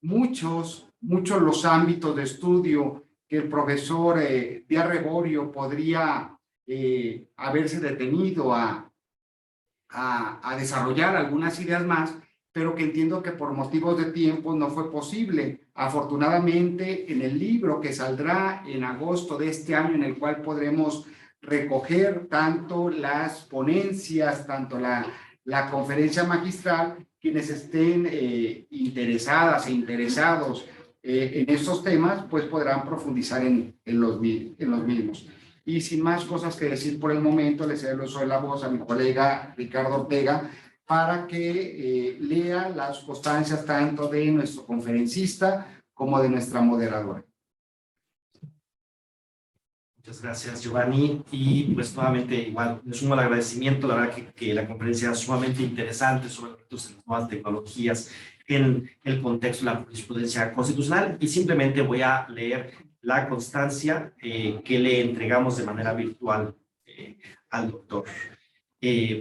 muchos los ámbitos de estudio que el profesor Díaz Revorio podría haberse detenido a desarrollar algunas ideas más, pero que entiendo que por motivos de tiempo no fue posible. Afortunadamente, en el libro que saldrá en agosto de este año, en el cual podremos recoger tanto las ponencias, tanto la conferencia magistral, quienes estén interesadas e interesados en estos temas, pues podrán profundizar en los mismos. Y sin más cosas que decir por el momento, le cedo la voz a mi colega Ricardo Ortega para que lea las constancias tanto de nuestro conferencista como de nuestra moderadora. Muchas gracias, Giovanni. Y pues nuevamente, igual, les sumo el agradecimiento. La verdad que la conferencia es sumamente interesante sobre las nuevas tecnologías en el contexto de la jurisprudencia constitucional. Y simplemente voy a leer la constancia que le entregamos de manera virtual al doctor.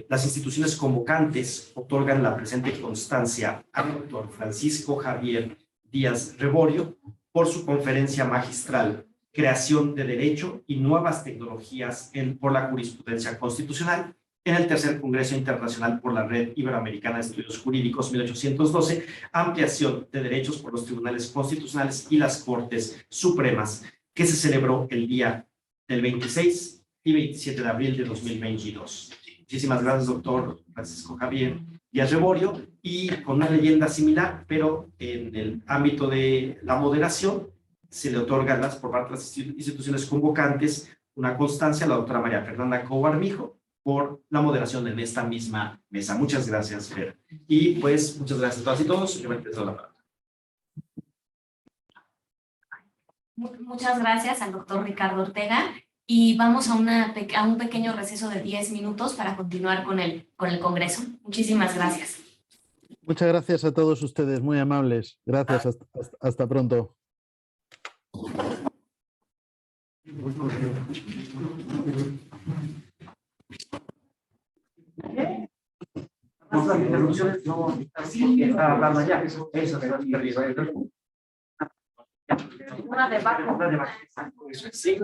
Las instituciones convocantes otorgan la presente constancia al doctor Francisco Javier Díaz Revorio por su conferencia magistral Creación de Derecho y Nuevas Tecnologías por la Jurisprudencia Constitucional en el Tercer Congreso Internacional por la Red Iberoamericana de Estudios Jurídicos 1812, ampliación de derechos por los tribunales constitucionales y las Cortes Supremas, que se celebró el día del 26 y 27 de abril de 2022. Muchísimas gracias, doctor Francisco Javier Díaz Revorio, y con una leyenda similar, pero en el ámbito de la moderación, se le otorgan por parte de las instituciones convocantes una constancia a la doctora María Fernanda Cobo Armijo por la moderación en esta misma mesa. Muchas gracias, Fer. Y pues, muchas gracias a todas y todos. Yo me entrego la palabra. Muchas gracias al doctor Ricardo Ortega. Y vamos a un pequeño receso de 10 minutos para continuar con el Congreso. Muchísimas gracias. Muchas gracias a todos ustedes, muy amables. Gracias, hasta pronto. Las interrupciones no está hablando ya. Eso es terrible. Una de bajo. Sí.